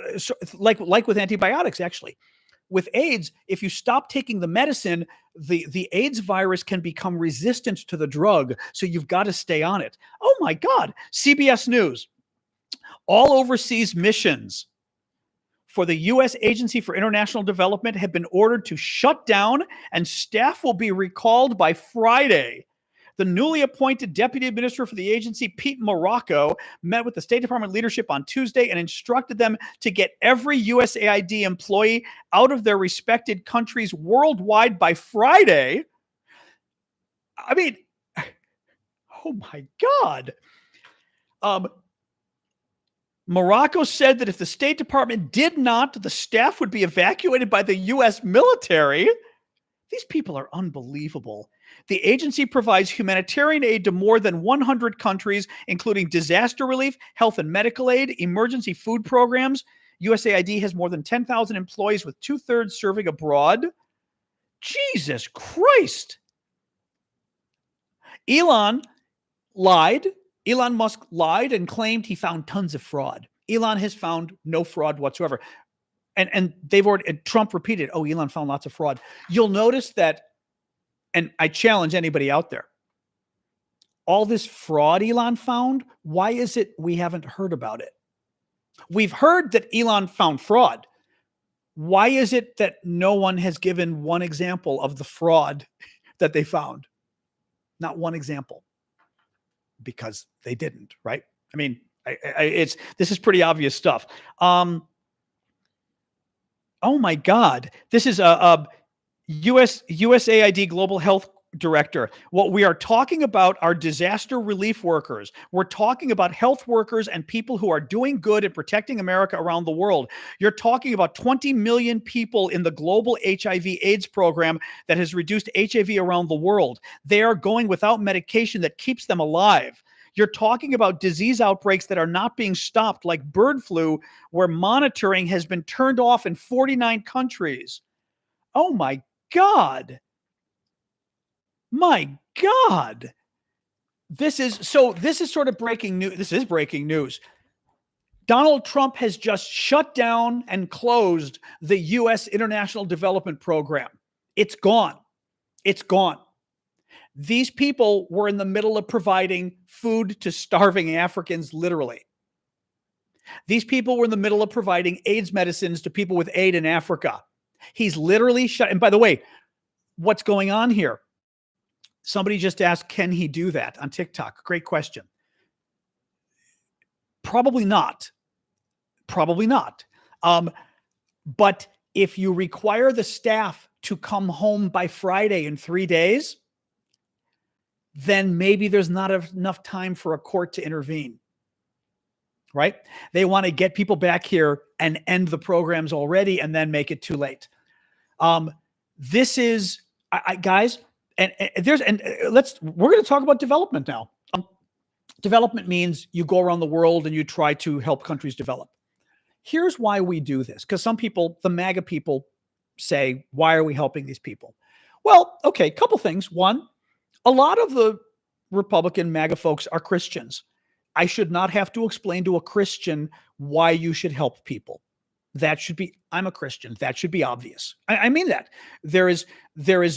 [SPEAKER 1] with antibiotics, actually, with AIDS, if you stop taking the medicine, the AIDS virus can become resistant to the drug. So you've got to stay on it. Oh my God. CBS News. All overseas missions for the U.S. Agency for International Development have been ordered to shut down, and staff will be recalled by Friday. The newly appointed deputy administrator for the agency, Pete Morocco, met with the State Department leadership on Tuesday and instructed them to get every USAID employee out of their respected countries worldwide by Friday. I mean, oh my God. Morocco said that if the State Department did not, the staff would be evacuated by the U.S. military. These people are unbelievable. The agency provides humanitarian aid to more than 100 countries, including disaster relief, health and medical aid, emergency food programs. USAID has more than 10,000 employees, with 2/3 serving abroad. Jesus Christ. Elon Musk lied and claimed he found tons of fraud. Elon has found no fraud whatsoever. And Trump repeated, oh, Elon found lots of fraud. You'll notice that, and I challenge anybody out there, all this fraud Elon found, why is it we haven't heard about it? We've heard that Elon found fraud. Why is it that no one has given one example of the fraud that they found? Not one example. Because they didn't, right? I mean, this is pretty obvious stuff. Oh my God. This is a USAID Global Health Director. What we are talking about are disaster relief workers. We're talking about health workers and people who are doing good and protecting America around the world. You're talking about 20 million people in the global HIV/AIDS program that has reduced HIV around the world. They are going without medication that keeps them alive. You're talking about disease outbreaks that are not being stopped, like bird flu, where monitoring has been turned off in 49 countries. Oh my God. My God. This is sort of breaking news. This is breaking news. Donald Trump has just shut down and closed the U.S. International Development Program. It's gone. It's gone. These people were in the middle of providing food to starving Africans, literally. These people were in the middle of providing AIDS medicines to people with AIDS in Africa. He's literally shut. And by the way, what's going on here? Somebody just asked, can he do that on TikTok? Great question. Probably not. Probably not. But if you require the staff to come home by Friday in 3 days, then maybe there's not enough time for a court to intervene, right? They want to get people back here and end the programs already and then make it too late. This is, guys, we're going to talk about development now. Development means you go around the world and you try to help countries develop. Here's why we do this. Because some people, the MAGA people, say, why are we helping these people? Well, okay, couple things. One, a lot of the Republican MAGA folks are Christians. I should not have to explain to a Christian why you should help people. That should be, I'm a Christian. That should be obvious. I mean that. There is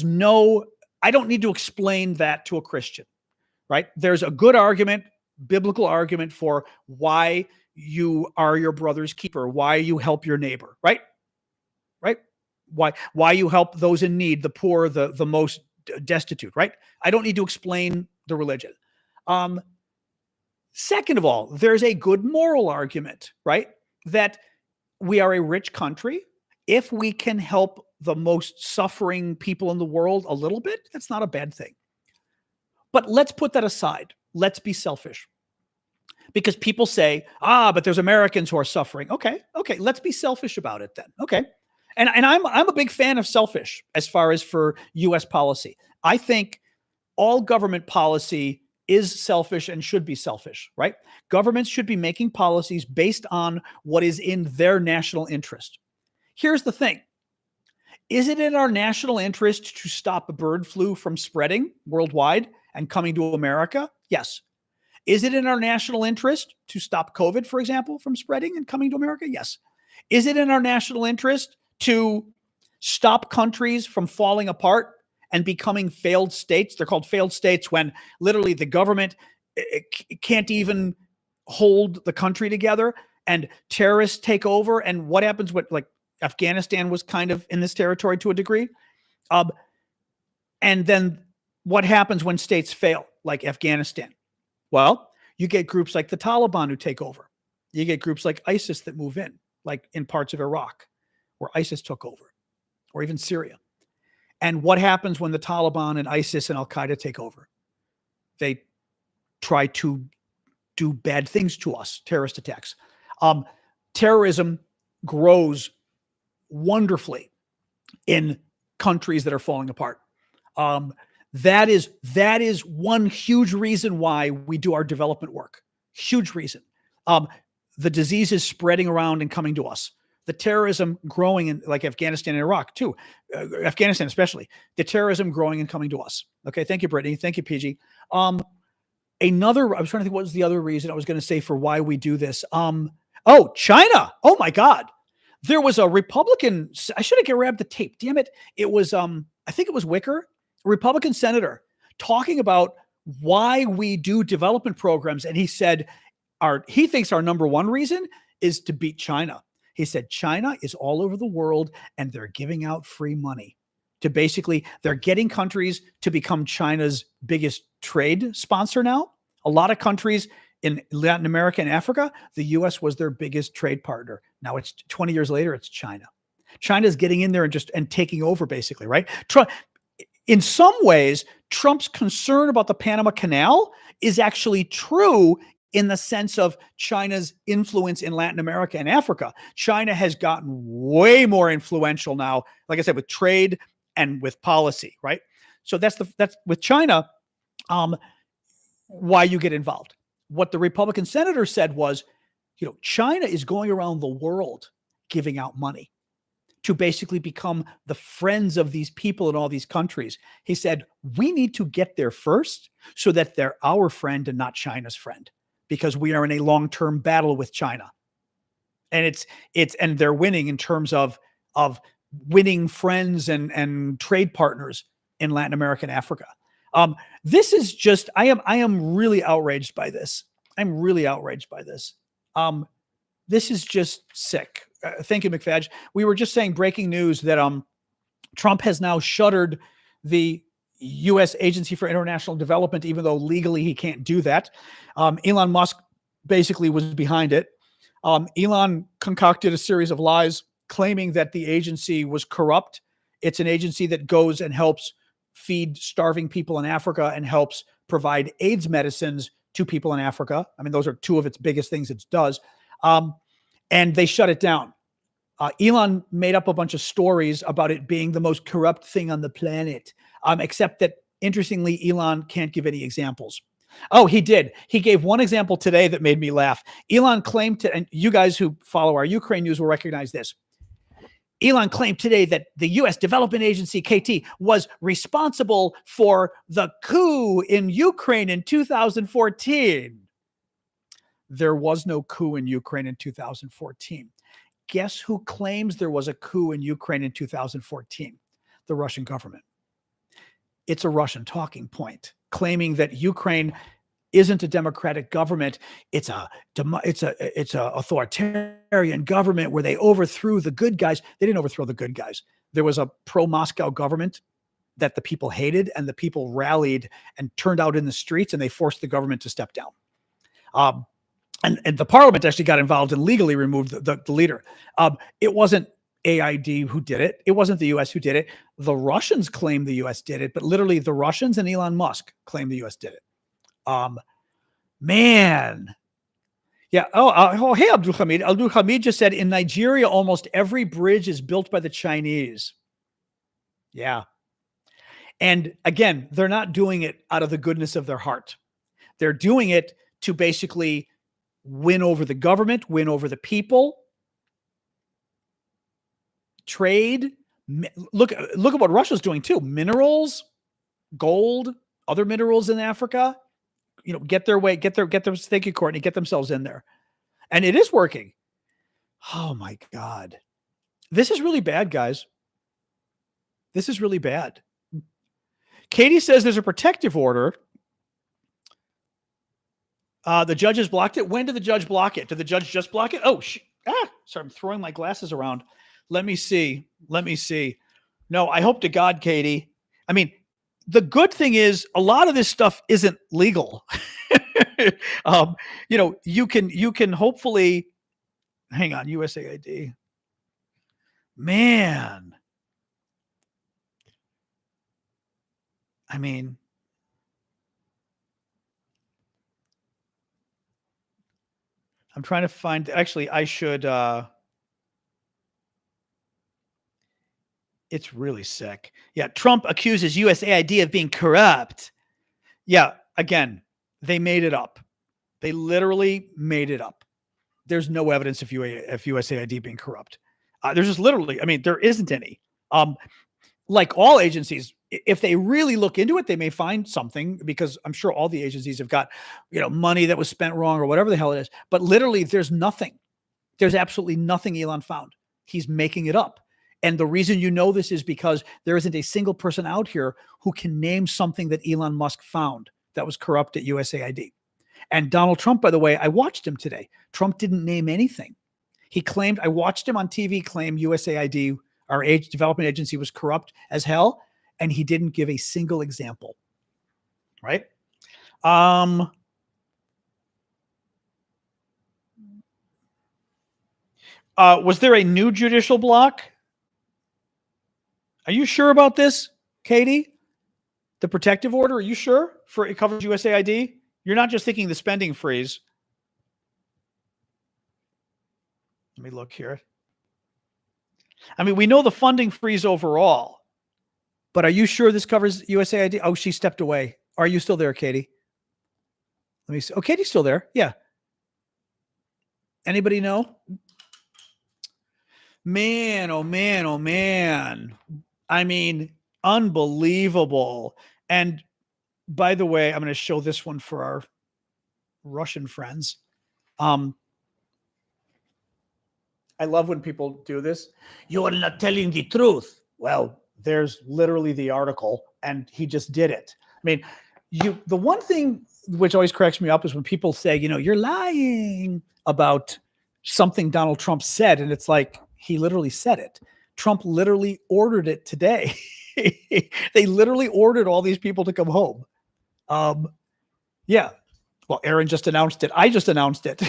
[SPEAKER 1] no, I don't need to explain that to a Christian, right? There's a good argument, biblical argument for why you are your brother's keeper, why you help your neighbor, right? Right? Why you help those in need, the poor, the most destitute, right? I don't need to explain the religion. Second of all, there's a good moral argument, right? That we are a rich country. If we can help the most suffering people in the world a little bit, that's not a bad thing. But let's put that aside. Let's be selfish. Because people say, but there's Americans who are suffering. Okay, let's be selfish about it then. Okay. And I'm a big fan of selfish as far as for US policy. I think all government policy is selfish and should be selfish, right? Governments should be making policies based on what is in their national interest. Here's the thing. Is it in our national interest to stop bird flu from spreading worldwide and coming to America? Yes. Is it in our national interest to stop COVID, for example, from spreading and coming to America? Yes. Is it in our national interest to stop countries from falling apart and becoming failed states? They're called failed states when literally the government can't even hold the country together and terrorists take over. And what happens when, like, Afghanistan was kind of in this territory to a degree. And then what happens when states fail, like Afghanistan? Well, you get groups like the Taliban who take over. You get groups like ISIS that move in, like in parts of Iraq where ISIS took over, or even Syria. And what happens when the Taliban and ISIS and Al-Qaeda take over? They try to do bad things to us, terrorist attacks. Terrorism grows wonderfully in countries that are falling apart. That is one huge reason why we do our development work. Huge reason. The disease is spreading around and coming to us. The terrorism growing in, like Afghanistan and Iraq too. Afghanistan especially. The terrorism growing and coming to us. Okay, thank you, Brittany. Thank you, PG. I was trying to think what was the other reason I was going to say for why we do this. China. Oh my God. There was a Republican, I should have grabbed the tape. Damn it. It was, I think it was Wicker, a Republican senator, talking about why we do development programs. And he said, he thinks our number one reason is to beat China. He said, China is all over the world and they're giving out free money to basically, they're getting countries to become China's biggest trade sponsor now. A lot of countries in Latin America and Africa, the US was their biggest trade partner. Now it's 20 years later, it's China. China's getting in there and taking over basically, right? In some ways, Trump's concern about the Panama Canal is actually true in the sense of China's influence in Latin America and Africa. China has gotten way more influential now, like I said, with trade and with policy, right? So that's with China, why you get involved. What the Republican senator said was, China is going around the world giving out money to basically become the friends of these people in all these countries. He said, we need to get there first so that they're our friend and not China's friend, because we are in a long-term battle with China. And and they're winning in terms of winning friends and trade partners in Latin America and Africa. This is just, I am really outraged by this. I'm really outraged by this. This is just sick. Thank you, McFadge. We were just saying breaking news that Trump has now shuttered the U.S. Agency for International Development, even though legally he can't do that. Elon Musk basically was behind it. Elon concocted a series of lies claiming that the agency was corrupt. It's an agency that goes and helps feed starving people in Africa and helps provide AIDS medicines to people in Africa. I mean, those are two of its biggest things it does. And they shut it down. Elon made up a bunch of stories about it being the most corrupt thing on the planet, except that, interestingly, Elon can't give any examples. Oh, he did. He gave one example today that made me laugh. Elon claimed to, and you guys who follow our Ukraine news will recognize this. Elon claimed today that the U.S. Development Agency, KT, was responsible for the coup in Ukraine in 2014. There was no coup in Ukraine in 2014. Guess who claims there was a coup in Ukraine in 2014? The Russian government. It's a Russian talking point, claiming that Ukraine isn't a democratic government. It's a authoritarian government where they overthrew the good guys. They didn't overthrow the good guys. There was a pro-Moscow government that the people hated, and the people rallied and turned out in the streets, and they forced the government to step down. And the parliament actually got involved and legally removed the leader. It wasn't AID who did it. It wasn't the U.S. who did it. The Russians claim the U.S. did it, but literally the Russians and Elon Musk claim the U.S. did it. Man. Yeah. Oh, hey, Abdul Hamid. Abdul Hamid just said in Nigeria, almost every bridge is built by the Chinese. Yeah. And again, they're not doing it out of the goodness of their heart. They're doing it to basically win over the government, win over the people, trade. Look at what Russia's doing too. Minerals, gold, other minerals in Africa, get their way, thank you, Courtney, get themselves in there. And it is working. Oh my God. This is really bad, guys. This is really bad. Katie says there's a protective order. The judge has blocked it. When did the judge block it? Did the judge just block it? Oh, sorry, I'm throwing my glasses around. Let me see. No, I hope to God, Katie. I mean, the good thing is a lot of this stuff isn't legal. You can hopefully hang on. USAID. Man. I mean, I'm trying to find, actually, I should, it's really sick. Yeah. Trump accuses USAID of being corrupt. Yeah. Again, they made it up. They literally made it up. There's no evidence of USAID being corrupt. There's just literally, I mean, there isn't any. Like all agencies, if they really look into it, they may find something, because I'm sure all the agencies have got, money that was spent wrong or whatever the hell it is. But literally, there's nothing. There's absolutely nothing Elon found. He's making it up. And the reason you know this is because there isn't a single person out here who can name something that Elon Musk found that was corrupt at USAID. And Donald Trump, by the way, I watched him today. Trump didn't name anything. He claimed, I watched him on TV claim USAID, our development agency, was corrupt as hell. And he didn't give a single example. Right? Was there a new judicial block? Are you sure about this, Katie? The protective order, are you sure for it covers USAID? You're not just thinking the spending freeze. Let me look here. I mean, we know the funding freeze overall, but are you sure this covers USAID? Oh, she stepped away. Are you still there, Katie? Let me see. Oh, Katie's still there. Yeah. Anybody know? Man, oh man, oh man. I mean, unbelievable. And by the way, I'm going to show this one for our Russian friends. I love when people do this. You are not telling the truth. Well, there's literally the article, and he just did it. I mean, the one thing which always cracks me up is when people say, you're lying about something Donald Trump said, and it's like he literally said it. Trump literally ordered it today. They literally ordered all these people to come home. Yeah. Well, Aaron just announced it. I just announced it.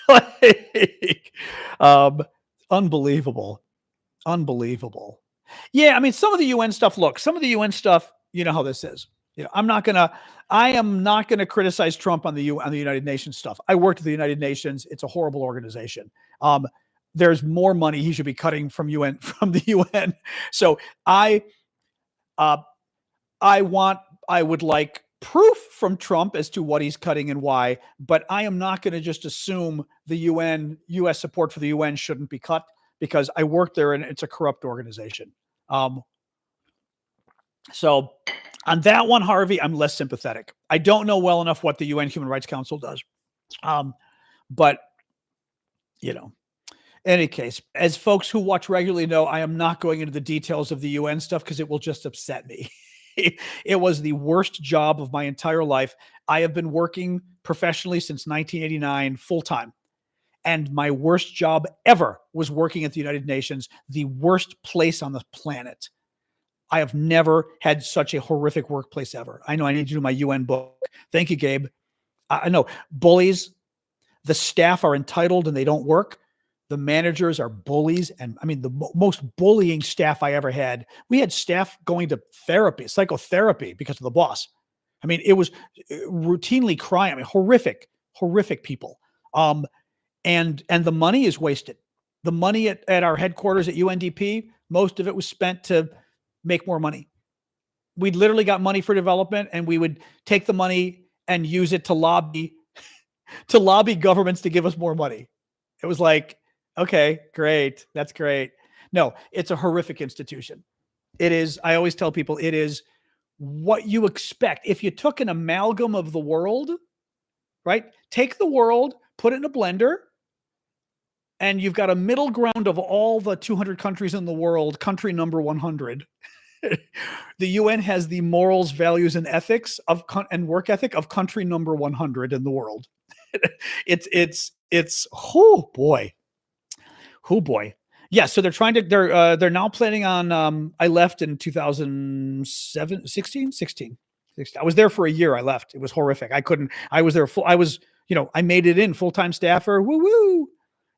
[SPEAKER 1] Like, unbelievable. Unbelievable. Yeah, I mean, some of the UN stuff, look, some of the UN stuff, you know how this is. You know, I am not gonna criticize Trump on the United Nations stuff. I worked at the United Nations. It's a horrible organization. There's more money he should be cutting from the UN. So I would like proof from Trump as to what he's cutting and why, but I am not going to just assume the US support for the UN shouldn't be cut, because I worked there and it's a corrupt organization. So on that one, Harvey, I'm less sympathetic. I don't know well enough what the UN Human Rights Council does. But, you know, in any case, as folks who watch regularly know, I am not going into the details of the UN stuff because it will just upset me. It was the worst job of my entire life. I have been working professionally since 1989, full-time. And my worst job ever was working at the United Nations, the worst place on the planet. I have never had such a horrific workplace ever. I know I need to do my UN book. Thank you, Gabe. I know bullies, the staff are entitled and they don't work. The managers are bullies. And I mean, the most bullying staff I ever had. We had staff going to therapy, psychotherapy because of the boss. I mean, it was routinely crying. I mean, horrific people. And the money is wasted. The money at our headquarters at UNDP, most of it was spent to make more money. We'd literally got money for development, and we would take the money and use it to lobby governments to give us more money. It was like, okay, great. That's great. No, it's a horrific institution. It is. I always tell people it is what you expect. If you took an amalgam of the world, right? Take the world, put it in a blender, and you've got a middle ground of all the 200 countries in the world, country number 100. The UN has the morals, values, and ethics and work ethic of country number 100 in the world. It's oh boy. Yeah, so they're now planning on I left in 2016. I was there for a year. I left. It was horrific. I was there I made it in full-time staffer. Woo woo.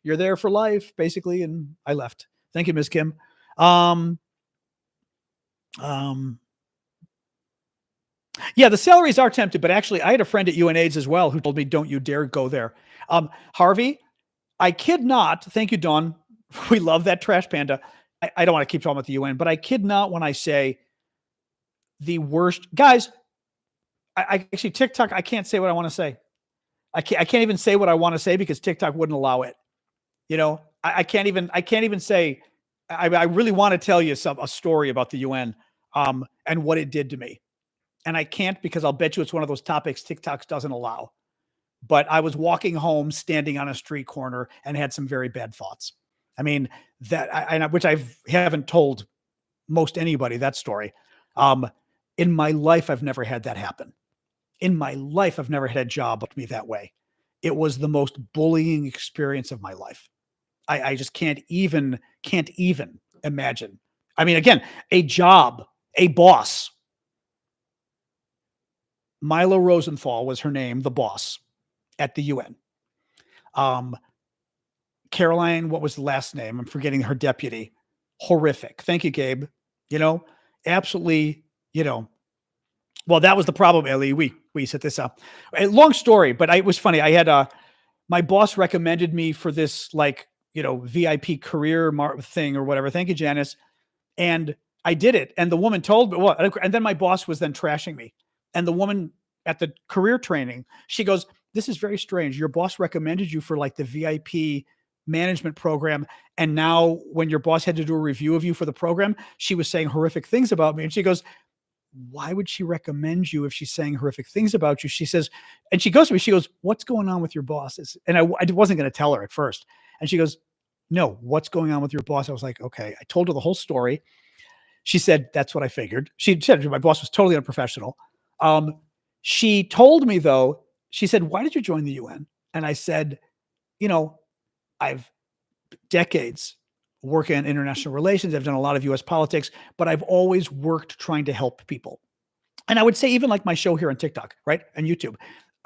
[SPEAKER 1] You're there for life, basically, and I left. Thank you, Ms. Kim. Yeah, the salaries are tempted, but actually I had a friend at UNAIDS as well who told me, don't you dare go there. Harvey, I kid not. Thank you, Dawn. We love that trash panda. I don't want to keep talking about the UN, but I kid not when I say the worst. Guys, I actually, TikTok, I can't say what I want to say. I can't even say what I want to say because TikTok wouldn't allow it. You know, I can't even say, I really want to tell you a story about the UN and what it did to me. And I can't because I'll bet you it's one of those topics TikTok doesn't allow. But I was walking home, standing on a street corner, and had some very bad thoughts. I mean, which I haven't told most anybody that story. In my life, I've never had that happen. In my life, I've never had a job look me that way. It was the most bullying experience of my life. I just can't even imagine. I mean, again, a job, a boss. Milo Rosenthal was her name, the boss at the UN. Caroline, what was the last name? I'm forgetting her deputy. Horrific. Thank you, Gabe. You know, absolutely, well, that was the problem, Ellie. We set this up. A long story, but it was funny. I had my boss recommended me for this VIP career thing or whatever. Thank you, Janice. And I did it. And the woman told me, and then my boss was then trashing me. And the woman at the career training, she goes, this is very strange. Your boss recommended you for like the VIP management program. And now when your boss had to do a review of you for the program, she was saying horrific things about me. And she goes, why would she recommend you if she's saying horrific things about you? She says, and she goes to me, she goes, what's going on with your bosses? And I wasn't going to tell her at first. And she goes, no, what's going on with your boss? I was like, okay. I told her the whole story. She said, that's what I figured. She said my boss was totally unprofessional. She told me though, she said, why did you join the UN? And I said, I've decades working in international relations. I've done a lot of US politics, but I've always worked trying to help people. And I would say even like my show here on TikTok, right? And YouTube,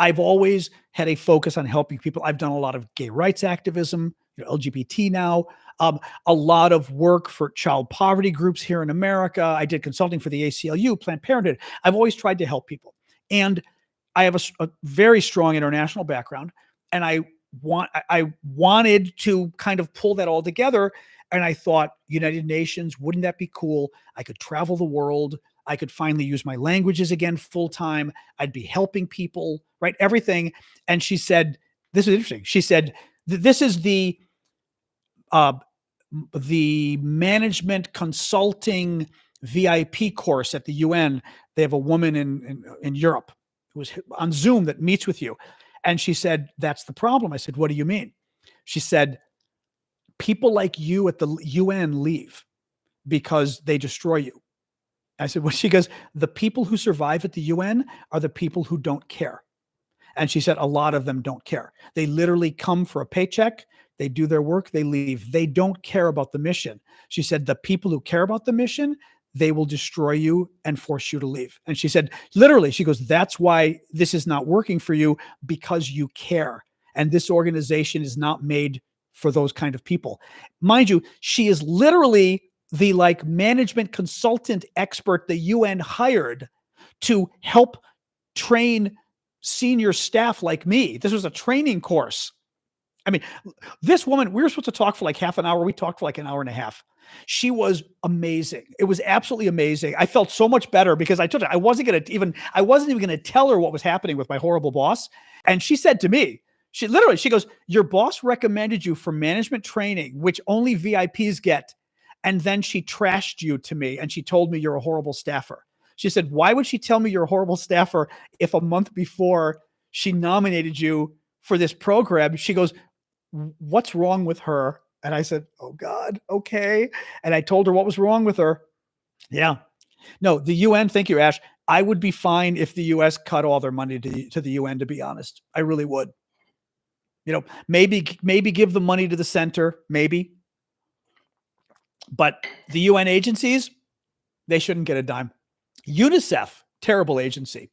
[SPEAKER 1] I've always had a focus on helping people. I've done a lot of gay rights activism, LGBT now, a lot of work for child poverty groups here in America. I did consulting for the ACLU, Planned Parenthood. I've always tried to help people. And I have a very strong international background, and I wanted to kind of pull that all together. And I thought, United Nations, wouldn't that be cool? I could travel the world. I could finally use my languages again full time. I'd be helping people, right? Everything. And she said, this is interesting. She said, this is the management consulting VIP course at the UN. They have a woman in Europe who was on Zoom that meets with you. And she said, that's the problem. I said, what do you mean? She said, people like you at the UN leave because they destroy you. I said, well, she goes, the people who survive at the UN are the people who don't care. And she said, a lot of them don't care. They literally come for a paycheck. They do their work. They leave. They don't care about the mission. She said, the people who care about the mission, they will destroy you and force you to leave. And she said, literally, she goes, that's why this is not working for you, because you care. And this organization is not made for those kind of people. Mind you, she is literally the like management consultant expert the UN hired to help train senior staff like me. This was a training course. I mean, this woman, we were supposed to talk for like half an hour. We talked for like an hour and a half. She was amazing. It was absolutely amazing. I felt so much better because I told her I wasn't even going to tell her what was happening with my horrible boss. And she said to me, she goes, your boss recommended you for management training, which only VIPs get. And then she trashed you to me and she told me you're a horrible staffer. She said, why would she tell me you're a horrible staffer if a month before she nominated you for this program? She goes, what's wrong with her? And I said, oh God, okay. And I told her what was wrong with her. Yeah. No, the UN, thank you, Ash. I would be fine if the US cut all their money to the UN, to be honest. I really would. Maybe give the money to the center, maybe. But the UN agencies, they shouldn't get a dime. UNICEF, terrible agency.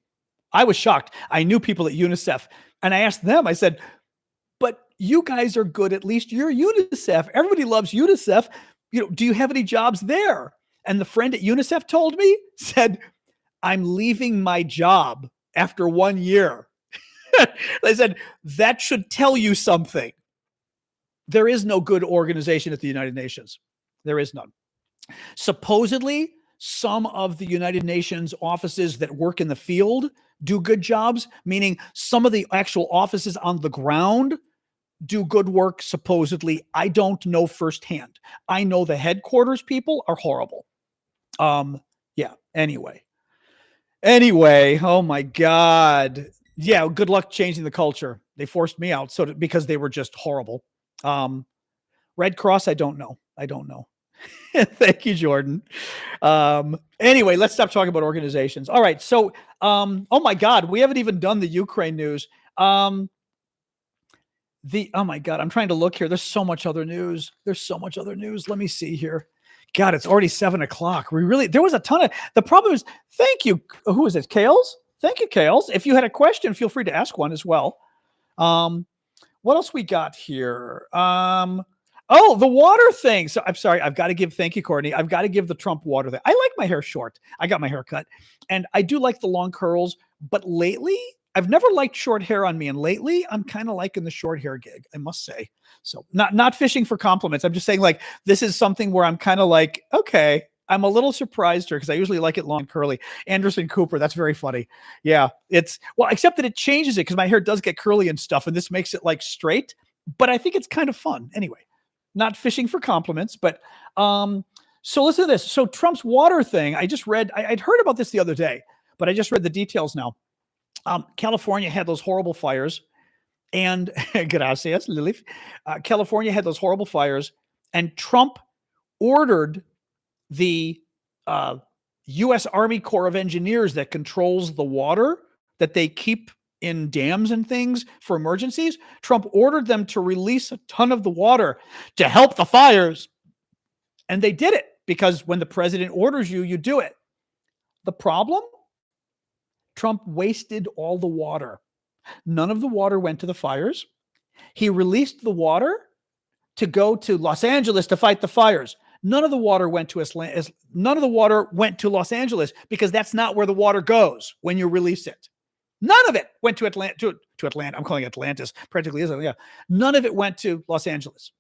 [SPEAKER 1] I was shocked. I knew people at UNICEF, and I asked them, I said, but you guys are good. At least you're UNICEF. Everybody loves UNICEF. Do you have any jobs there? And the friend at UNICEF told me, said, I'm leaving my job after 1 year. They said, that should tell you something. There is no good organization at the United Nations. There is none. Supposedly, some of the United Nations offices that work in the field do good jobs, meaning some of the actual offices on the ground do good work, supposedly. I don't know firsthand. I know the headquarters people are horrible. Yeah, anyway, oh my God. Yeah, good luck changing the culture. They forced me out because they were just horrible. Red Cross, I don't know. Thank you, Jordan. Anyway, let's stop talking about organizations. All right. So, oh my God, we haven't even done the Ukraine news. Oh my God, I'm trying to look here. There's so much other news. Let me see here. God, it's already 7:00. There was a ton of, the problem is, thank you. Who is it? Kales? Thank you, Kales. If you had a question, feel free to ask one as well. What else we got here? Oh, the water thing. So I'm sorry. Thank you, Courtney. I've got to give the Trump water thing. I like my hair short. I got my hair cut and I do like the long curls, but lately I've never liked short hair on me. And lately I'm kind of liking the short hair gig, I must say. So not fishing for compliments. I'm just saying like, this is something where I'm kind of like, okay, I'm a little surprised here because I usually like it long and curly. Anderson Cooper, that's very funny. Yeah, except that it changes it because my hair does get curly and stuff. And this makes it like straight, but I think it's kind of fun anyway. Not fishing for compliments, but so listen to this. So Trump's water thing, I just read, I'd heard about this the other day, but I just read the details now. California had those horrible fires and gracias, Lilith. California had those horrible fires and Trump ordered the U.S. Army Corps of Engineers that controls the water that they keep in dams and things for emergencies, Trump ordered them to release a ton of the water to help the fires. And they did it because when the president orders you, you do it. The problem? Trump wasted all the water. None of the water went to the fires. He released the water to go to Los Angeles to fight the fires. None of the water went to Los Angeles because that's not where the water goes when you release it. None of it went to Atlanta. I'm calling it Atlantis. Practically isn't. Yeah. None of it went to Los Angeles.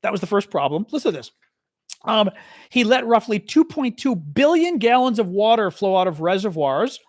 [SPEAKER 1] That was the first problem. Listen to this. He let roughly 2.2 billion gallons of water flow out of reservoirs.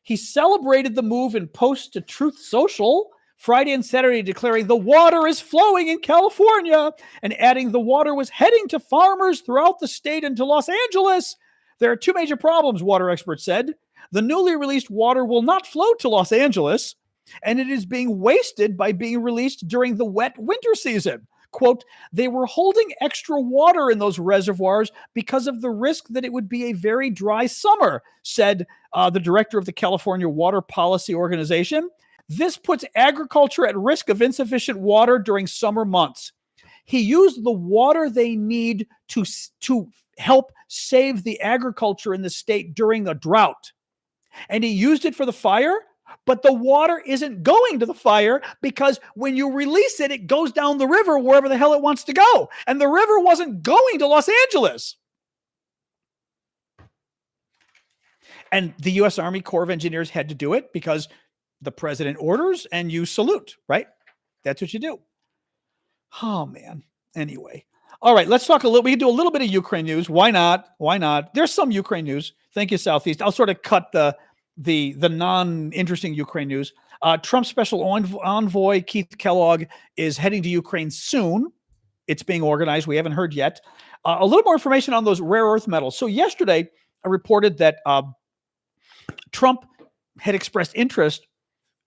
[SPEAKER 1] He celebrated the move in posts to Truth Social Friday and Saturday, declaring the water is flowing in California and adding the water was heading to farmers throughout the state and to Los Angeles. There are two major problems, water experts said. The newly released water will not flow to Los Angeles, and it is being wasted by being released during the wet winter season. Quote, they were holding extra water in those reservoirs because of the risk that it would be a very dry summer, said the director of the California Water Policy Organization. This puts agriculture at risk of insufficient water during summer months. He used the water they need to help save the agriculture in the state during a drought. And he used it for the fire, but the water isn't going to the fire because when you release it, it goes down the river wherever the hell it wants to go. And the river wasn't going to Los Angeles. And the U.S. Army Corps of Engineers had to do it because the president orders and you salute, right? That's what you do. Oh, man. Anyway. All right, let's talk a little. We can do a little bit of Ukraine news. Why not? Why not? There's some Ukraine news. Thank you, Southeast. I'll sort of cut the non-interesting Ukraine news. Trump's special envoy, Keith Kellogg, is heading to Ukraine soon. It's being organized. We haven't heard yet. A little more information on those rare earth metals. So yesterday, I reported that Trump had expressed interest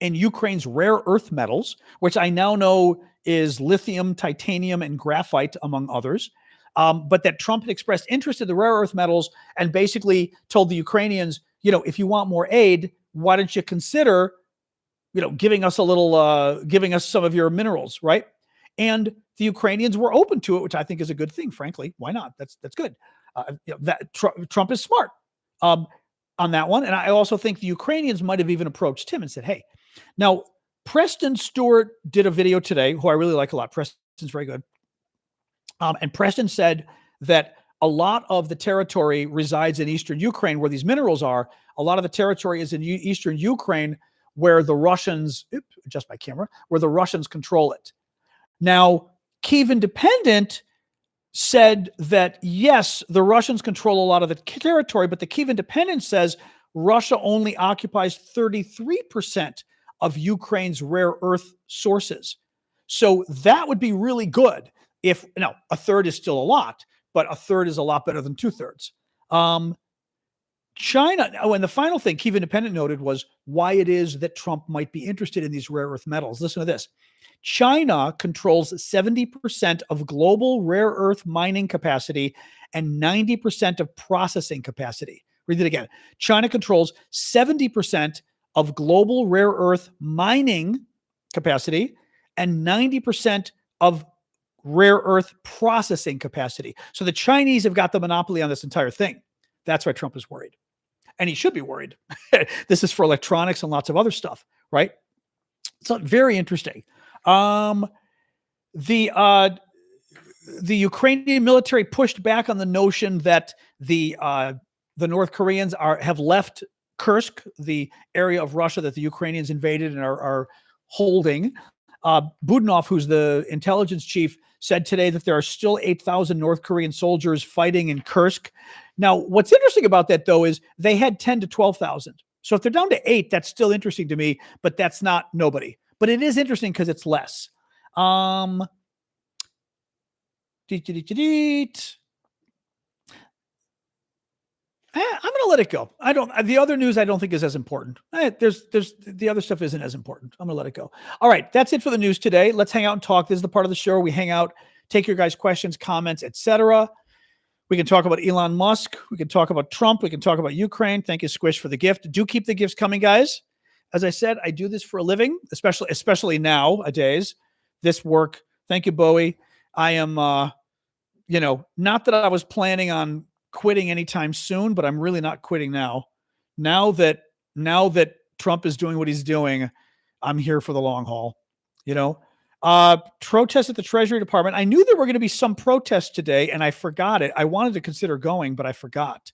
[SPEAKER 1] in Ukraine's rare earth metals, which I now know is lithium, titanium, and graphite, among others. But that Trump had expressed interest in the rare earth metals and basically told the Ukrainians, if you want more aid, why don't you consider, giving us some of your minerals, right? And the Ukrainians were open to it, which I think is a good thing, frankly. Why not? That's good. Trump is smart on that one. And I also think the Ukrainians might have even approached him and said, hey, now Preston Stewart did a video today, who I really like a lot. Preston's very good. And Preston said that a lot of the territory resides in eastern Ukraine where these minerals are. A lot of the territory is in eastern Ukraine where the Russians, adjust my camera, where the Russians control it. Now, Kyiv Independent said that, yes, the Russians control a lot of the territory, but the Kyiv Independent says Russia only occupies 33% of Ukraine's rare earth sources. So that would be really good if, now, a third is still a lot, but a third is a lot better than 2/3. China, and the final thing Kyiv Independent noted was why it is that Trump might be interested in these rare earth metals. Listen to this. China controls 70% of global rare earth mining capacity and 90% of processing capacity. Read it again. China controls 70% of global rare earth mining capacity and 90% of rare earth processing capacity. So the Chinese have got the monopoly on this entire thing. That's why Trump is worried. And he should be worried. This is for electronics and lots of other stuff, right? So very interesting. The Ukrainian military pushed back on the notion that the North Koreans have left Kursk, the area of Russia that the Ukrainians invaded and are holding. Budanov, who's the intelligence chief, said today that there are still 8,000 North Korean soldiers fighting in Kursk. Now, what's interesting about that, though, is they had 10 to 12,000. So if they're down to 8, that's still interesting to me, but that's not nobody. But it is interesting because it's less. I'm going to let it go. The other news I don't think is as important. There's the other stuff isn't as important. I'm going to let it go. All right. That's it for the news today. Let's hang out and talk. This is the part of the show where we hang out, take your guys' questions, comments, etc. We can talk about Elon Musk. We can talk about Trump. We can talk about Ukraine. Thank you, Squish, for the gift. Do keep the gifts coming, guys. as I said, I do this for a living, especially nowadays. This work. Thank you, Bowie. I am, not that I was planning on quitting anytime soon, but I'm really not quitting now. Now that Trump is doing what he's doing, I'm here for the long haul. Protests at the Treasury Department. I knew there were going to be some protests today, and I forgot it. I wanted to consider going, but I forgot.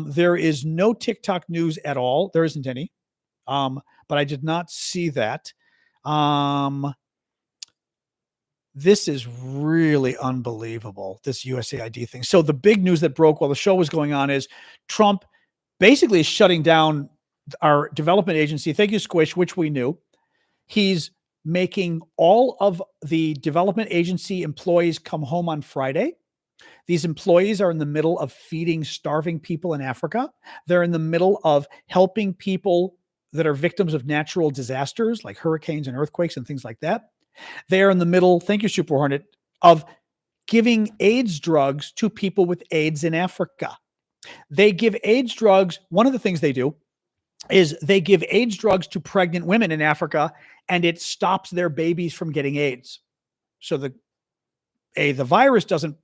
[SPEAKER 1] There is no TikTok news at all. There isn't any. But I did not see that. This is really unbelievable, this USAID thing. So the big news that broke while the show was going on is Trump basically is shutting down our development agency. Thank you, Squish, which we knew. He's making all of the development agency employees come home on Friday. These employees are in the middle of feeding starving people in Africa. They're in the middle of helping people that are victims of natural disasters like hurricanes and earthquakes and things like that. They are in the middle, thank you, Super Hornet, of giving AIDS drugs to people with AIDS in Africa. They give AIDS drugs. One of the things they do is they give AIDS drugs to pregnant women in Africa, and it stops their babies from getting AIDS. So the virus doesn't,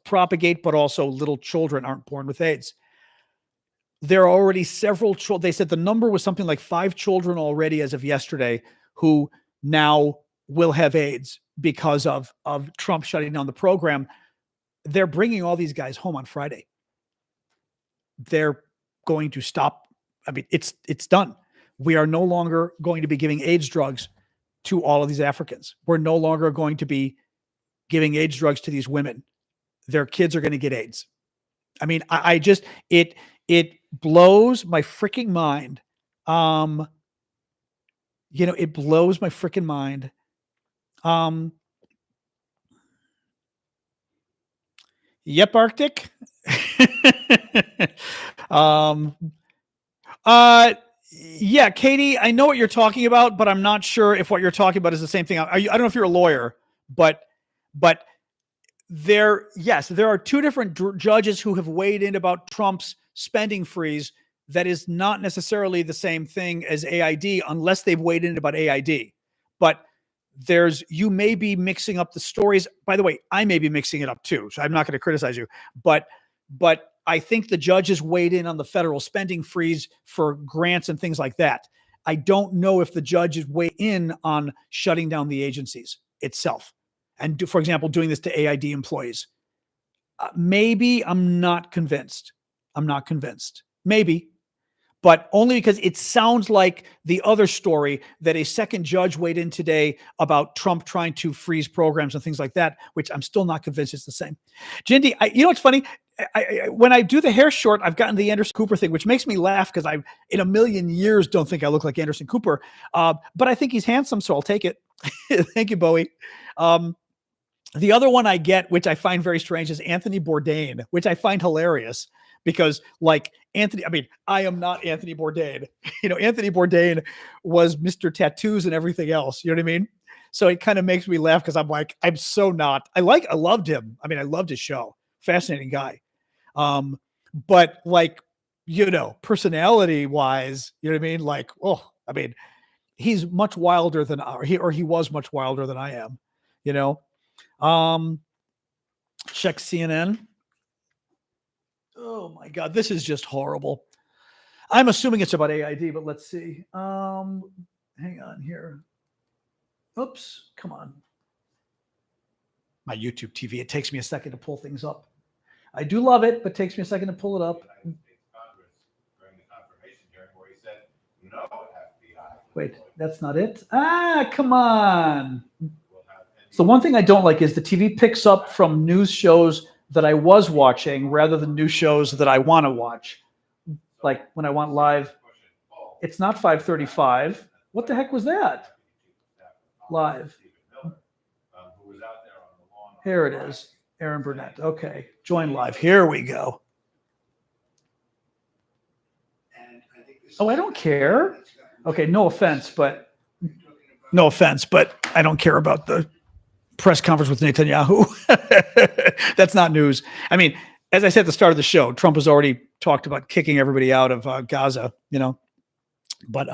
[SPEAKER 1] propagate, but also little children aren't born with AIDS. There are already several children. They said the number was something like 5 children already as of yesterday who now will have AIDS because of Trump shutting down the program. They're bringing all these guys home on Friday. They're going to stop. I mean, it's done. We are no longer going to be giving AIDS drugs to all of these Africans. We're no longer going to be giving AIDS drugs to these women. Their kids are going to get AIDS. I mean, I just, it blows my freaking mind. It blows my freaking mind. Yep, Arctic. Yeah, Katie, I know what you're talking about, but I'm not sure if what you're talking about is the same thing. I don't know if you're a lawyer, but there are 2 different judges who have weighed in about Trump's spending freeze. That is not necessarily the same thing as AID unless they've weighed in about AID. But you may be mixing up the stories. By the way, I may be mixing it up too, so I'm not going to criticize you. But I think the judges weighed in on the federal spending freeze for grants and things like that. I don't know if the judges weigh in on shutting down the agencies itself. And for example, doing this to AID employees. Maybe. I'm not convinced. Maybe. But only because it sounds like the other story that a second judge weighed in today about Trump trying to freeze programs and things like that, which I'm still not convinced it's the same. Jindy, what's funny? When I do the hair short, I've gotten the Anderson Cooper thing, which makes me laugh because I, in a million years, don't think I look like Anderson Cooper. But I think he's handsome, so I'll take it. Thank you, Bowie. The other one I get, which I find very strange, is Anthony Bourdain, which I find hilarious because, like, Anthony, I am not Anthony Bourdain. Anthony Bourdain was Mr. Tattoos and everything else. You know what I mean? So it kind of makes me laugh because I'm like, I'm so not. I loved him. I loved his show. Fascinating guy. But like, personality wise, you know what I mean? Like, he's much wilder than he was much wilder than I am, check CNN. Oh my God, this is just horrible. I'm assuming it's about AID, but let's see. Hang on here. Oops, come on. My YouTube TV, it takes me a second to pull things up. I do love it, but it takes me a second to pull it up. Wait, that's not it? Come on. So one thing I don't like is the TV picks up from news shows that I was watching rather than news shows that I want to watch. Like when I want live, it's not 5:35. What the heck was that? Live. Here it is. Aaron Burnett. Okay. Join live. Here we go. Oh, I don't care. Okay. No offense, but I don't care about the press conference with Netanyahu. That's not news. As I said at the start of the show, Trump has already talked about kicking everybody out of Gaza, but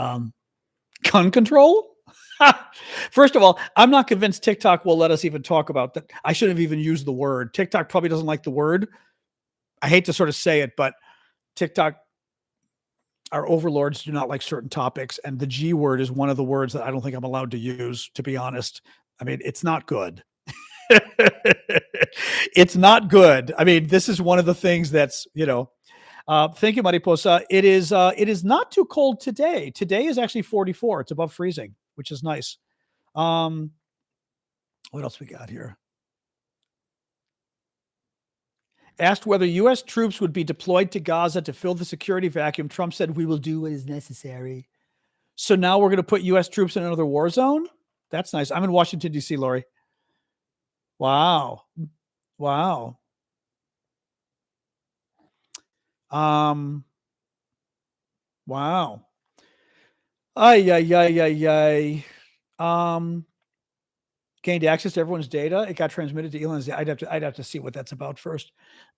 [SPEAKER 1] Gun control? First of all, I'm not convinced TikTok will let us even talk about that. I shouldn't have even used the word. TikTok probably doesn't like the word. I hate to sort of say it, but TikTok, our overlords do not like certain topics. And the G word is one of the words that I don't think I'm allowed to use, to be honest. I mean, it's not good. It's not good. I mean, this is one of the things that's, thank you, Mariposa. It is not too cold today. Today is actually 44. It's above freezing, which is nice. What else we got here? Asked whether U.S. troops would be deployed to Gaza to fill the security vacuum, Trump said, "We will do what is necessary." So now we're going to put U.S. troops in another war zone? That's nice. I'm in Washington, D.C., Lori. Wow. Wow. Wow. Ay. Gained access to everyone's data. It got transmitted to Elon's. I'd have to see what that's about first.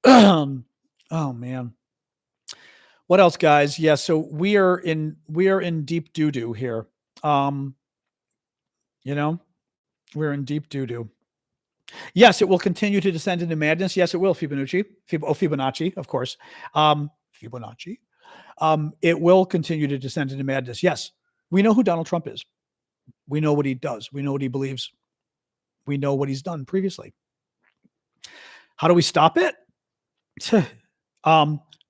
[SPEAKER 1] Oh man. What else, guys? Yeah, so we are in deep doo-doo here. We're in deep doo-doo. Yes, it will continue to descend into madness. Yes, it will, Fibonacci, of course. Fibonacci. It will continue to descend into madness. Yes, we know who Donald Trump is. We know what he does. We know what he believes. We know what he's done previously. How do we stop it?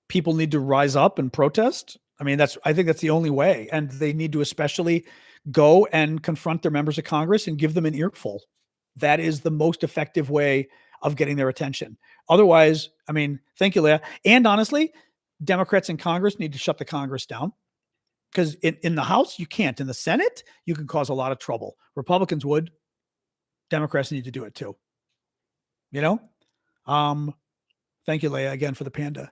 [SPEAKER 1] People need to rise up and protest. I mean, I think that's the only way. And they need to especially go and confront their members of Congress and give them an earful. That is the most effective way of getting their attention. Otherwise, I mean, thank you, Leah. And honestly, Democrats in Congress need to shut the Congress down, because in the House, you can't. In the Senate, you can cause a lot of trouble. Republicans would. Democrats need to do it too. Thank you, Leah, again for the panda.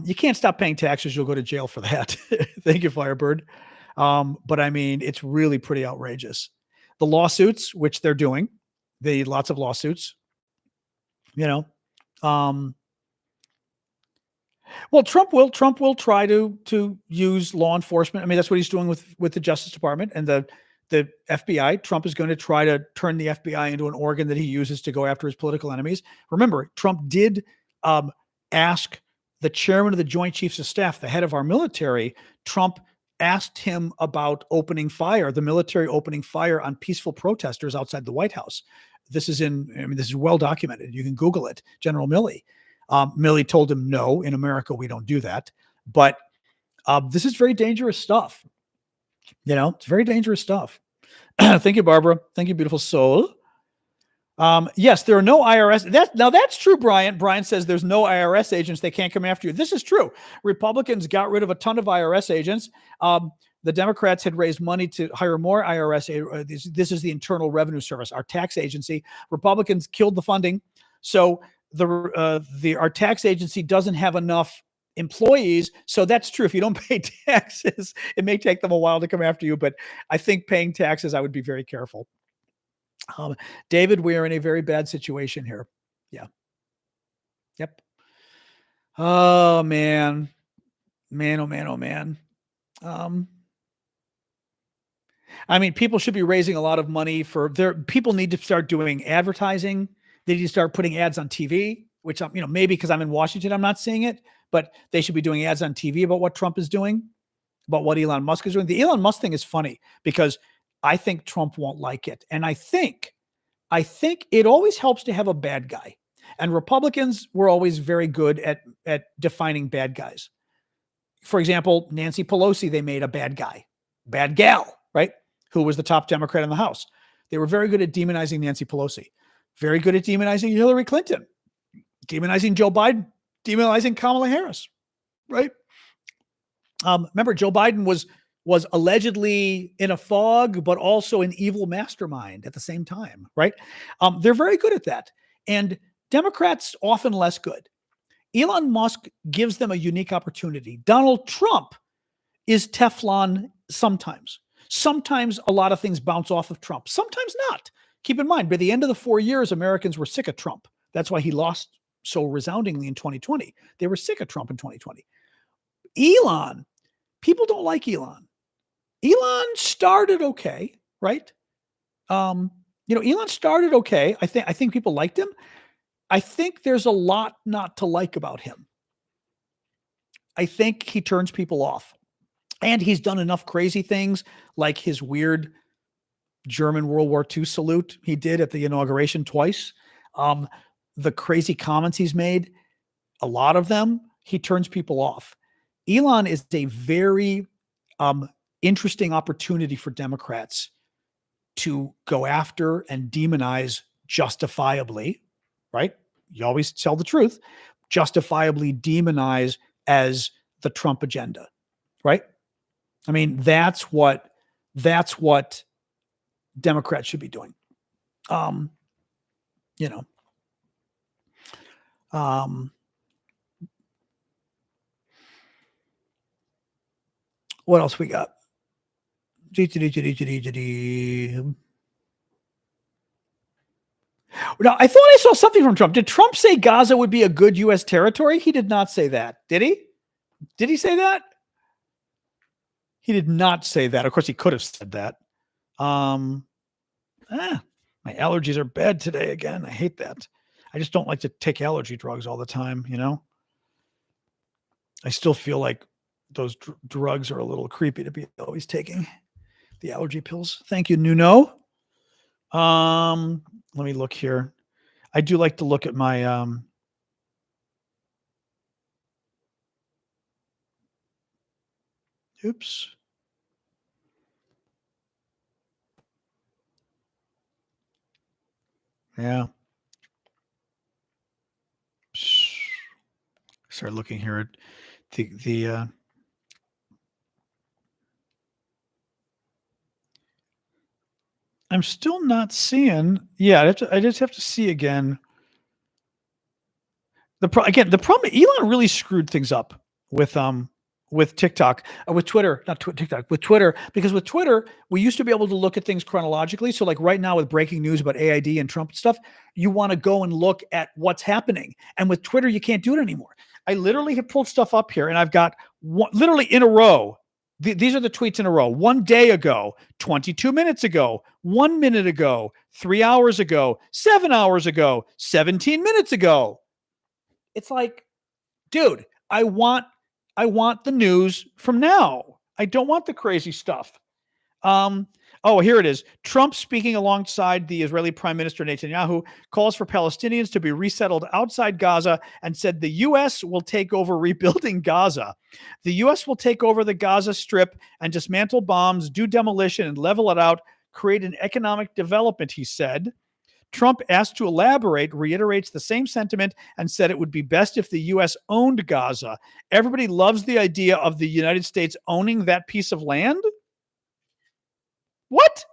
[SPEAKER 1] You can't stop paying taxes. You'll go to jail for that. Thank you, Firebird. But I mean, it's really pretty outrageous. The lawsuits, which they're doing, lots of lawsuits, well, Trump will try to use law enforcement. I mean, that's what he's doing with the Justice Department and the FBI. Trump is going to try to turn the FBI into an organ that he uses to go after his political enemies. Remember, Trump did ask the chairman of the Joint Chiefs of Staff, the head of our military. Trump asked him about the military opening fire on peaceful protesters outside the White House. This is well documented. You can Google it. General Milley. Milley told him, no, in America, we don't do that. But this is very dangerous stuff. It's very dangerous stuff. Thank you, Barbara. Thank you, beautiful soul. Yes, there are no IRS. That's true, Brian. Brian says there's no IRS agents. They can't come after you. This is true. Republicans got rid of a ton of IRS agents. The Democrats had raised money to hire more IRS. This is the Internal Revenue Service, our tax agency. Republicans killed the funding. So our tax agency doesn't have enough employees. So that's true. If you don't pay taxes, it may take them a while to come after you. But I think paying taxes, I would be very careful. David, we are in a very bad situation here. Yeah. Yep. Oh, man. Oh, man. I mean, people should be raising a lot of money people need to start doing advertising. They need to start putting ads on TV, which, maybe because I'm in Washington, I'm not seeing it, but they should be doing ads on TV about what Trump is doing, about what Elon Musk is doing. The Elon Musk thing is funny because I think Trump won't like it. And I think it always helps to have a bad guy. And Republicans were always very good at defining bad guys. For example, Nancy Pelosi, they made a bad guy, bad gal, right? Who was the top Democrat in the House. They were very good at demonizing Nancy Pelosi, very good at demonizing Hillary Clinton, demonizing Joe Biden, demonizing Kamala Harris, right? Remember, Joe Biden was allegedly in a fog, but also an evil mastermind at the same time, right? They're very good at that. And Democrats often less good. Elon Musk gives them a unique opportunity. Donald Trump is Teflon sometimes. Sometimes a lot of things bounce off of Trump, sometimes not. Keep in mind, by the end of the 4 years, Americans were sick of Trump. That's why he lost so resoundingly in 2020. They were sick of Trump in 2020. Elon, people don't like Elon. Elon started okay, right? Elon started okay. I think people liked him. I think there's a lot not to like about him. I think he turns people off. And he's done enough crazy things, like his weird German World War II salute he did at the inauguration twice. The crazy comments he's made, a lot of them, he turns people off. Elon is a very interesting opportunity for Democrats to go after and demonize justifiably, right? You always tell the truth, justifiably demonize as the Trump agenda, right? I mean, that's what Democrats should be doing. You know, what else we got? Now, I thought I saw something from Trump. Did Trump say Gaza would be a good U.S. territory? He did not say that. Did he? Did he say that? He did not say that. Of course, he could have said that. My allergies are bad today again. I hate that. I just don't like to take allergy drugs all the time, you know? I still feel like those drugs are a little creepy to be always taking the allergy pills. Thank you, Nuno. Let me look here. I do like to look at my oops. Yeah. Start looking here at the I'm still not seeing. Yeah, I just have to see again. The problem, Elon really screwed things up with TikTok, with Twitter, not TikTok, with Twitter, because with Twitter, we used to be able to look at things chronologically. So like right now with breaking news about AID and Trump stuff, you want to go and look at what's happening. And with Twitter, you can't do it anymore. I literally have pulled stuff up here and I've got literally in a row. These are the tweets in a row. 1 day ago, 22 minutes ago, 1 minute ago, 3 hours ago, 7 hours ago, 17 minutes ago. It's like, dude, I want the news from now. I don't want the crazy stuff. Here it is. Trump speaking alongside the Israeli Prime Minister Netanyahu calls for Palestinians to be resettled outside Gaza and said the U.S. will take over rebuilding Gaza. The U.S. will take over the Gaza Strip and dismantle bombs, do demolition and level it out, create an economic development, he said. Trump, asked to elaborate, reiterates the same sentiment and said it would be best if the U.S. owned Gaza. Everybody loves the idea of the United States owning that piece of land. What?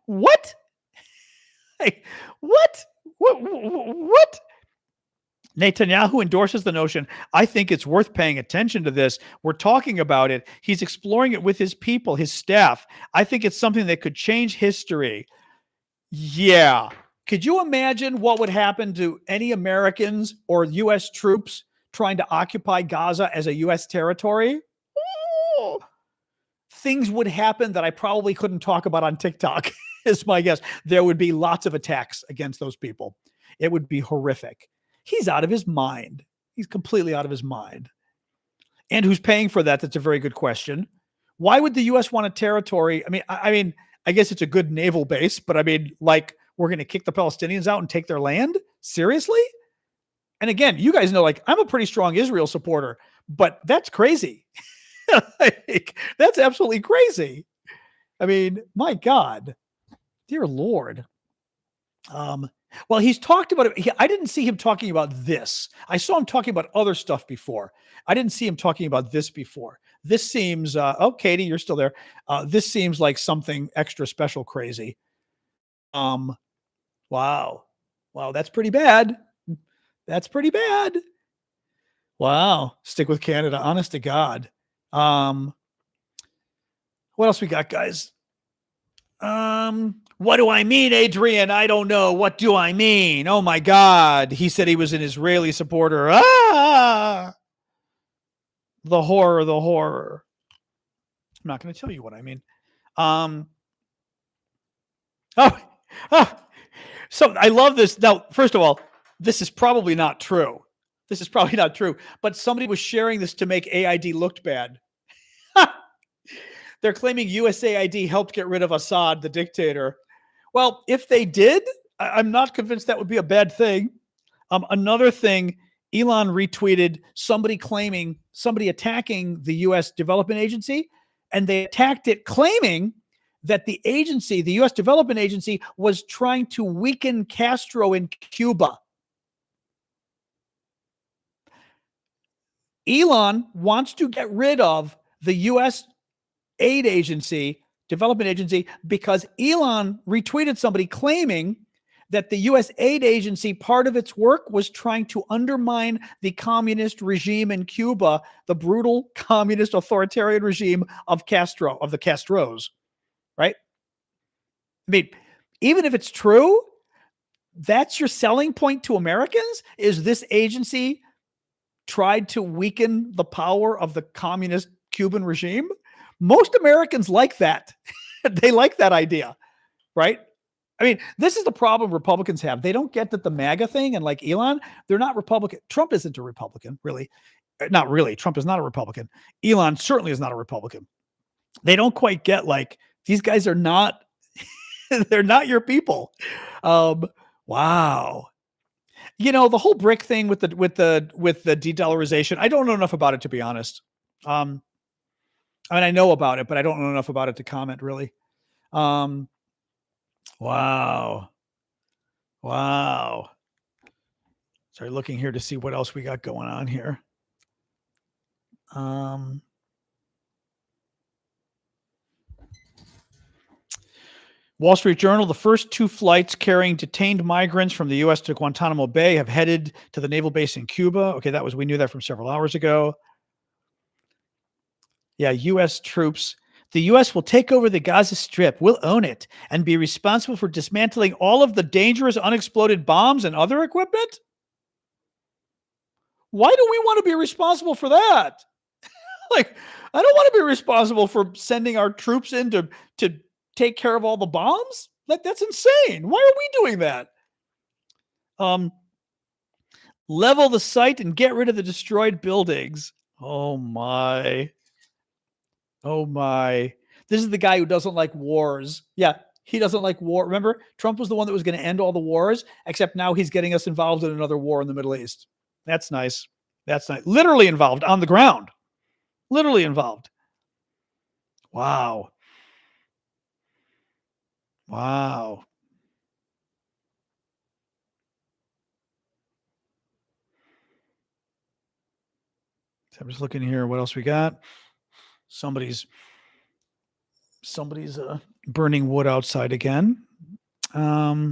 [SPEAKER 1] What? Hey, what? What? Netanyahu endorses the notion. I think it's worth paying attention to this. We're talking about it. He's exploring it with his people, his staff. I think it's something that could change history. Yeah. Could you imagine what would happen to any Americans or U.S. troops trying to occupy Gaza as a U.S. territory? Ooh. Things would happen that I probably couldn't talk about on TikTok, is my guess. There would be lots of attacks against those people. It would be horrific. He's out of his mind. He's completely out of his mind. And who's paying for that? That's a very good question. Why would the U.S. want a territory? I mean, I guess it's a good naval base, but I mean, like, we're going to kick the Palestinians out and take their land? Seriously? And again, you guys know, like, I'm a pretty strong Israel supporter, but that's crazy. Like, that's absolutely crazy. I mean, my God, dear Lord. Well, he's talked about it. I didn't see him talking about this. I saw him talking about other stuff before. I didn't see him talking about this before. This seems, Katie, you're still there. This seems like something extra special crazy. Wow. That's pretty bad. That's pretty bad. Wow. Stick with Canada. Honest to God. What else we got, guys? What do I mean, Adrian? I don't know. What do I mean? Oh my God. He said he was an Israeli supporter. The horror. not going to tell you what I mean. Oh, so I love this. Now, first of all, this is probably not true. But somebody was sharing this to make AID look bad. They're claiming USAID helped get rid of Assad, the dictator. Well, if they did, I'm not convinced that would be a bad thing. Another thing, Elon retweeted somebody attacking the U.S. Development Agency, and they attacked it claiming that the agency, the U.S. Development Agency, was trying to weaken Castro in Cuba. Elon wants to get rid of the U.S. Development Agency, because Elon retweeted somebody claiming that the U.S. aid agency, part of its work was trying to undermine the communist regime in Cuba, the brutal communist authoritarian regime of the Castros, right? I mean, even if it's true, that's your selling point to Americans, is this agency tried to weaken the power of the communist Cuban regime. Most Americans like that. They like that idea, right? I mean, this is the problem Republicans have. They don't get that the MAGA thing, and like Elon, they're not Republican. Trump isn't a Republican, really. Not really. Trump is not a Republican. Elon certainly is not a Republican. They don't quite get, like, these guys are not, they're not your people. Wow. You know, the whole BRIC thing with the de-dollarization, I don't know enough about it, to be honest. I mean, I know about it, but I don't know enough about it to comment, really. Wow. Sorry, looking here to see what else we got going on here. Wall Street Journal, the first 2 flights carrying detained migrants from the U.S. to Guantanamo Bay have headed to the naval base in Cuba. Okay, we knew that from several hours ago. Yeah, U.S. troops. The U.S. will take over the Gaza Strip. We'll own it and be responsible for dismantling all of the dangerous unexploded bombs and other equipment. Why do we want to be responsible for that? Like, I don't want to be responsible for sending our troops in to take care of all the bombs. That's insane. Why are we doing that? Level the site and get rid of the destroyed buildings. Oh my. This is the guy who doesn't like wars. Yeah, he doesn't like war. Remember, Trump was the one that was going to end all the wars, except now he's getting us involved in another war in the Middle East. That's nice. Literally involved on the ground. Literally involved. Wow. So I'm just looking here. What else we got? Somebody's burning wood outside again. Yeah,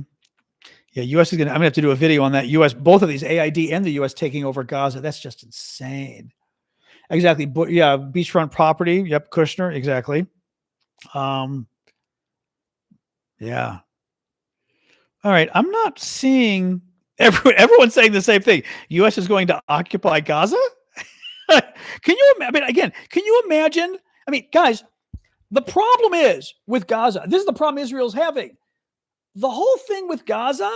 [SPEAKER 1] U.S. is I'm gonna have to do a video on that. U.S. both of these, AID and the U.S. taking over Gaza. That's just insane. Exactly. But yeah, beachfront property. Yep, Kushner. Exactly. Yeah. All right. I'm not seeing everyone saying the same thing. U.S. is going to occupy Gaza. Can you imagine? I mean, guys, the problem is with Gaza. This is the problem Israel's having. The whole thing with Gaza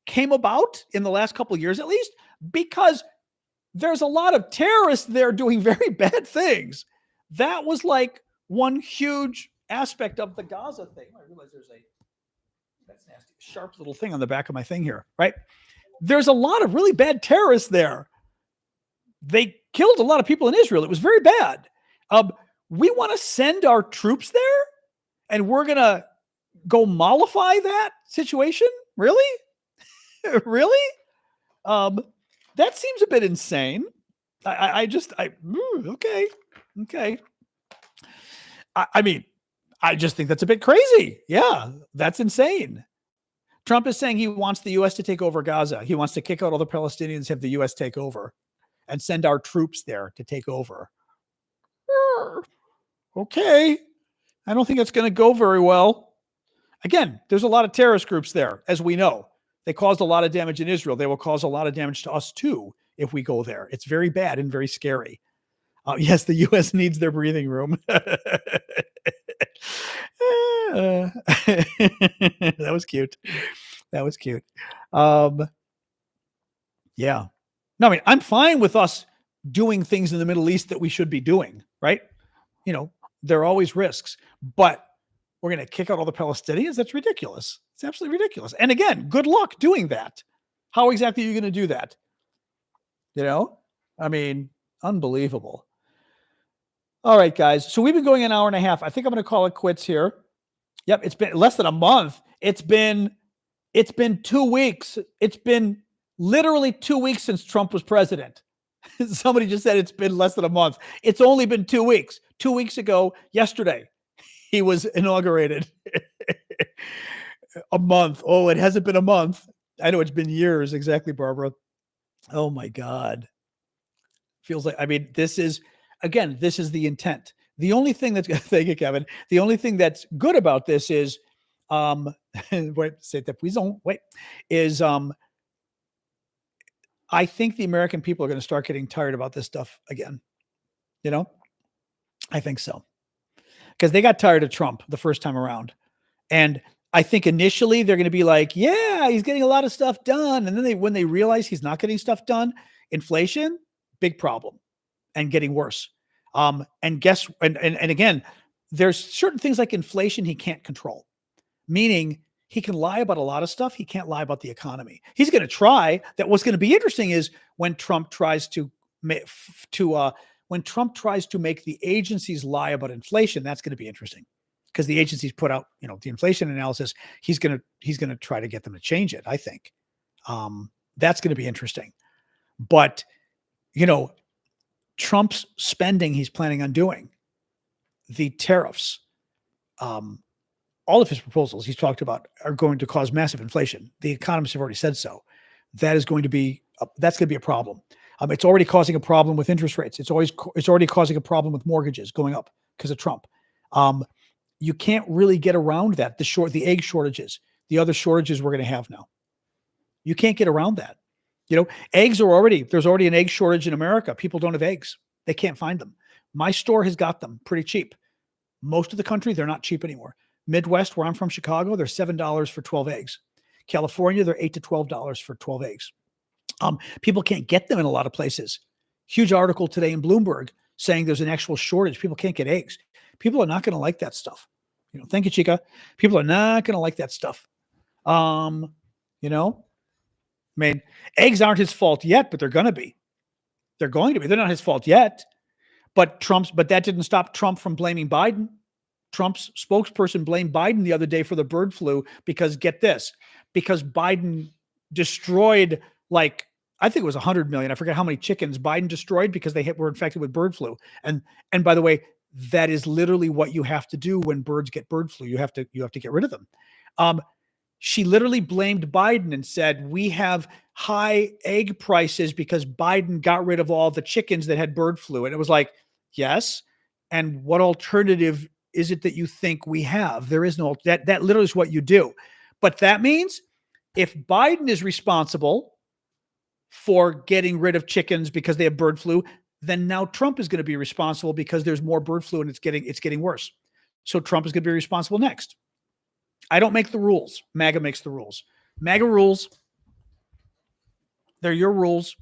[SPEAKER 1] came about in the last couple of years, at least, because there's a lot of terrorists there doing very bad things. That was like one huge aspect of the Gaza thing. I realize that's nasty, sharp little thing on the back of my thing here, right? There's a lot of really bad terrorists there. They killed a lot of people in Israel. It was very bad. We want to send our troops there, and we're going to go mollify that situation? Really? Really? That seems a bit insane. Okay. I mean, I just think that's a bit crazy. Yeah, that's insane. Trump is saying he wants the U.S. to take over Gaza. He wants to kick out all the Palestinians, have the U.S. take over, and send our troops there to take over. Okay. I don't think that's going to go very well. Again, there's a lot of terrorist groups there, as we know. They caused a lot of damage in Israel. They will cause a lot of damage to us too if we go there. It's very bad and very scary. Yes, the U.S. needs their breathing room. That was cute. That was cute. Yeah. No, I mean, I'm fine with us doing things in the Middle East that we should be doing, right? There are always risks, but we're going to kick out all the Palestinians? That's ridiculous. It's absolutely ridiculous. And again, good luck doing that. How exactly are you going to do that? I mean, unbelievable. All right, guys. So we've been going an hour and a half. I think I'm going to call it quits here. Yep, it's been less than a month. It's been 2 weeks. It's been literally 2 weeks since Trump was president. Somebody just said it's been less than a month. It's only been 2 weeks. 2 weeks ago, yesterday, he was inaugurated. A month. Oh, it hasn't been a month. I know it's been years. Exactly, Barbara. Oh my God. Feels like, I mean, this is the intent. The only thing that's thank you, Kevin. The only thing that's good about this is I think the American people are going to start getting tired about this stuff again. I think so. Because they got tired of Trump the first time around. And I think initially they're going to be like, yeah, he's getting a lot of stuff done. And then when they realize he's not getting stuff done, inflation, big problem and getting worse. And again, there's certain things like inflation he can't control, meaning he can lie about a lot of stuff. He can't lie about the economy. He's going to try that. What's going to be interesting is when Trump tries to make the agencies lie about inflation. That's going to be interesting because the agencies put out, the inflation analysis. He's going to try to get them to change it. I think that's going to be interesting. But Trump's spending he's planning on doing, the tariffs, all of his proposals he's talked about are going to cause massive inflation. The economists have already said so. That's going to be a problem. It's already causing a problem with interest rates. It's already causing a problem with mortgages going up because of Trump. You can't really get around that. The egg shortages, the other shortages we're going to have now. You can't get around that. Eggs there's already an egg shortage in America. People don't have eggs. They can't find them. My store has got them pretty cheap. Most of the country, they're not cheap anymore. Midwest, where I'm from, Chicago, they're $7 for 12 eggs. California, they're $8 to $12 for 12 eggs. People can't get them in a lot of places. Huge article today in Bloomberg saying there's an actual shortage. People can't get eggs. People are not going to like that stuff. Thank you, Chica. People are not going to like that stuff. I mean, eggs aren't his fault yet, but they're going to be. They're going to be. They're not his fault yet. But that didn't stop Trump from blaming Biden. Trump's spokesperson blamed Biden the other day for the bird flu because get this, because Biden destroyed I think it was 100 million. I forget how many chickens Biden destroyed because they were infected with bird flu. And by the way, that is literally what you have to do when birds get bird flu. You have to get rid of them. She literally blamed Biden and said, we have high egg prices because Biden got rid of all the chickens that had bird flu. And it was like, yes. And what alternative is it that you think we have? There is no, that literally is what you do. But that means if Biden is responsible for getting rid of chickens because they have bird flu, then now Trump is going to be responsible because there's more bird flu and it's getting worse. So Trump is going to be responsible next. I don't make the rules. MAGA makes the rules. MAGA rules. They're your rules.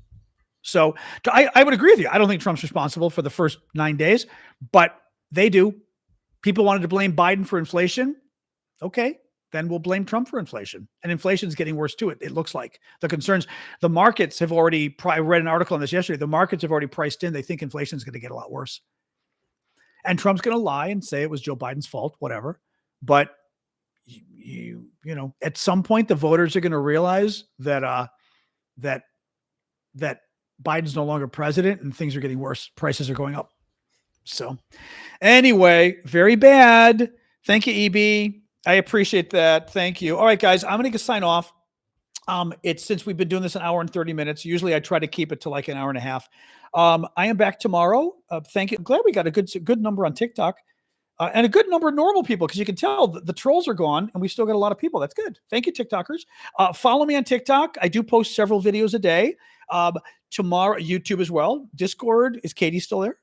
[SPEAKER 1] So I would agree with you. I don't think Trump's responsible for the first 9 days, but they do. People wanted to blame Biden for inflation. Okay, then we'll blame Trump for inflation. And inflation is getting worse too. It looks like the concerns, the markets have already, I read an article on this yesterday. The markets have already priced in. They think inflation is going to get a lot worse. And Trump's going to lie and say it was Joe Biden's fault, whatever. But you know, at some point the voters are going to realize that that Biden's no longer president and things are getting worse. Prices are going up. So anyway, very bad. Thank you, EB. I appreciate that. Thank you. All right, guys, I'm going to sign off. It's since we've been doing this an hour and 30 minutes. Usually I try to keep it to like an hour and a half. I am back tomorrow. Thank you. I'm glad we got a good number on TikTok. And a good number of normal people, because you can tell the trolls are gone and we still got a lot of people. That's good. Thank you, TikTokers. Follow me on TikTok. I do post several videos a day. Tomorrow, YouTube as well. Discord, is Katie still there?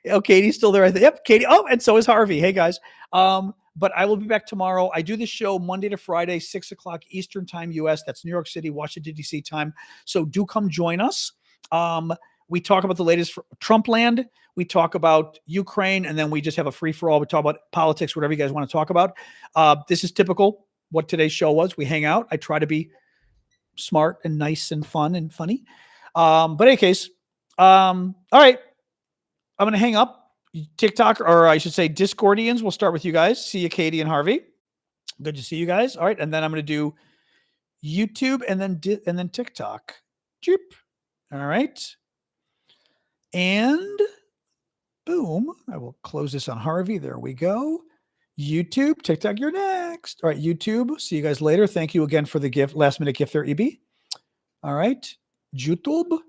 [SPEAKER 1] Oh, Katie's still there. I think. Yep, Katie. Oh, and so is Harvey. Hey guys. But I will be back tomorrow. I do this show Monday to Friday, 6 o'clock Eastern time, US. That's New York City, Washington, D.C. time. So do come join us. We talk about the latest for Trump land. We talk about Ukraine, and then we just have a free-for-all. We talk about politics, whatever you guys want to talk about. This is typical what today's show was. We hang out. I try to be smart and nice and fun and funny. But in any case, all right. I'm going to hang up. TikTok, or I should say Discordians. We'll start with you guys. See you, Katie and Harvey. Good to see you guys. All right. And then I'm going to do YouTube and then TikTok. Joop. All right. And boom. I will close this on Harvey. There we go. YouTube, TikTok, you're next. All right, YouTube. See you guys later. Thank you again for the gift, last minute gift there, EB. All right. YouTube.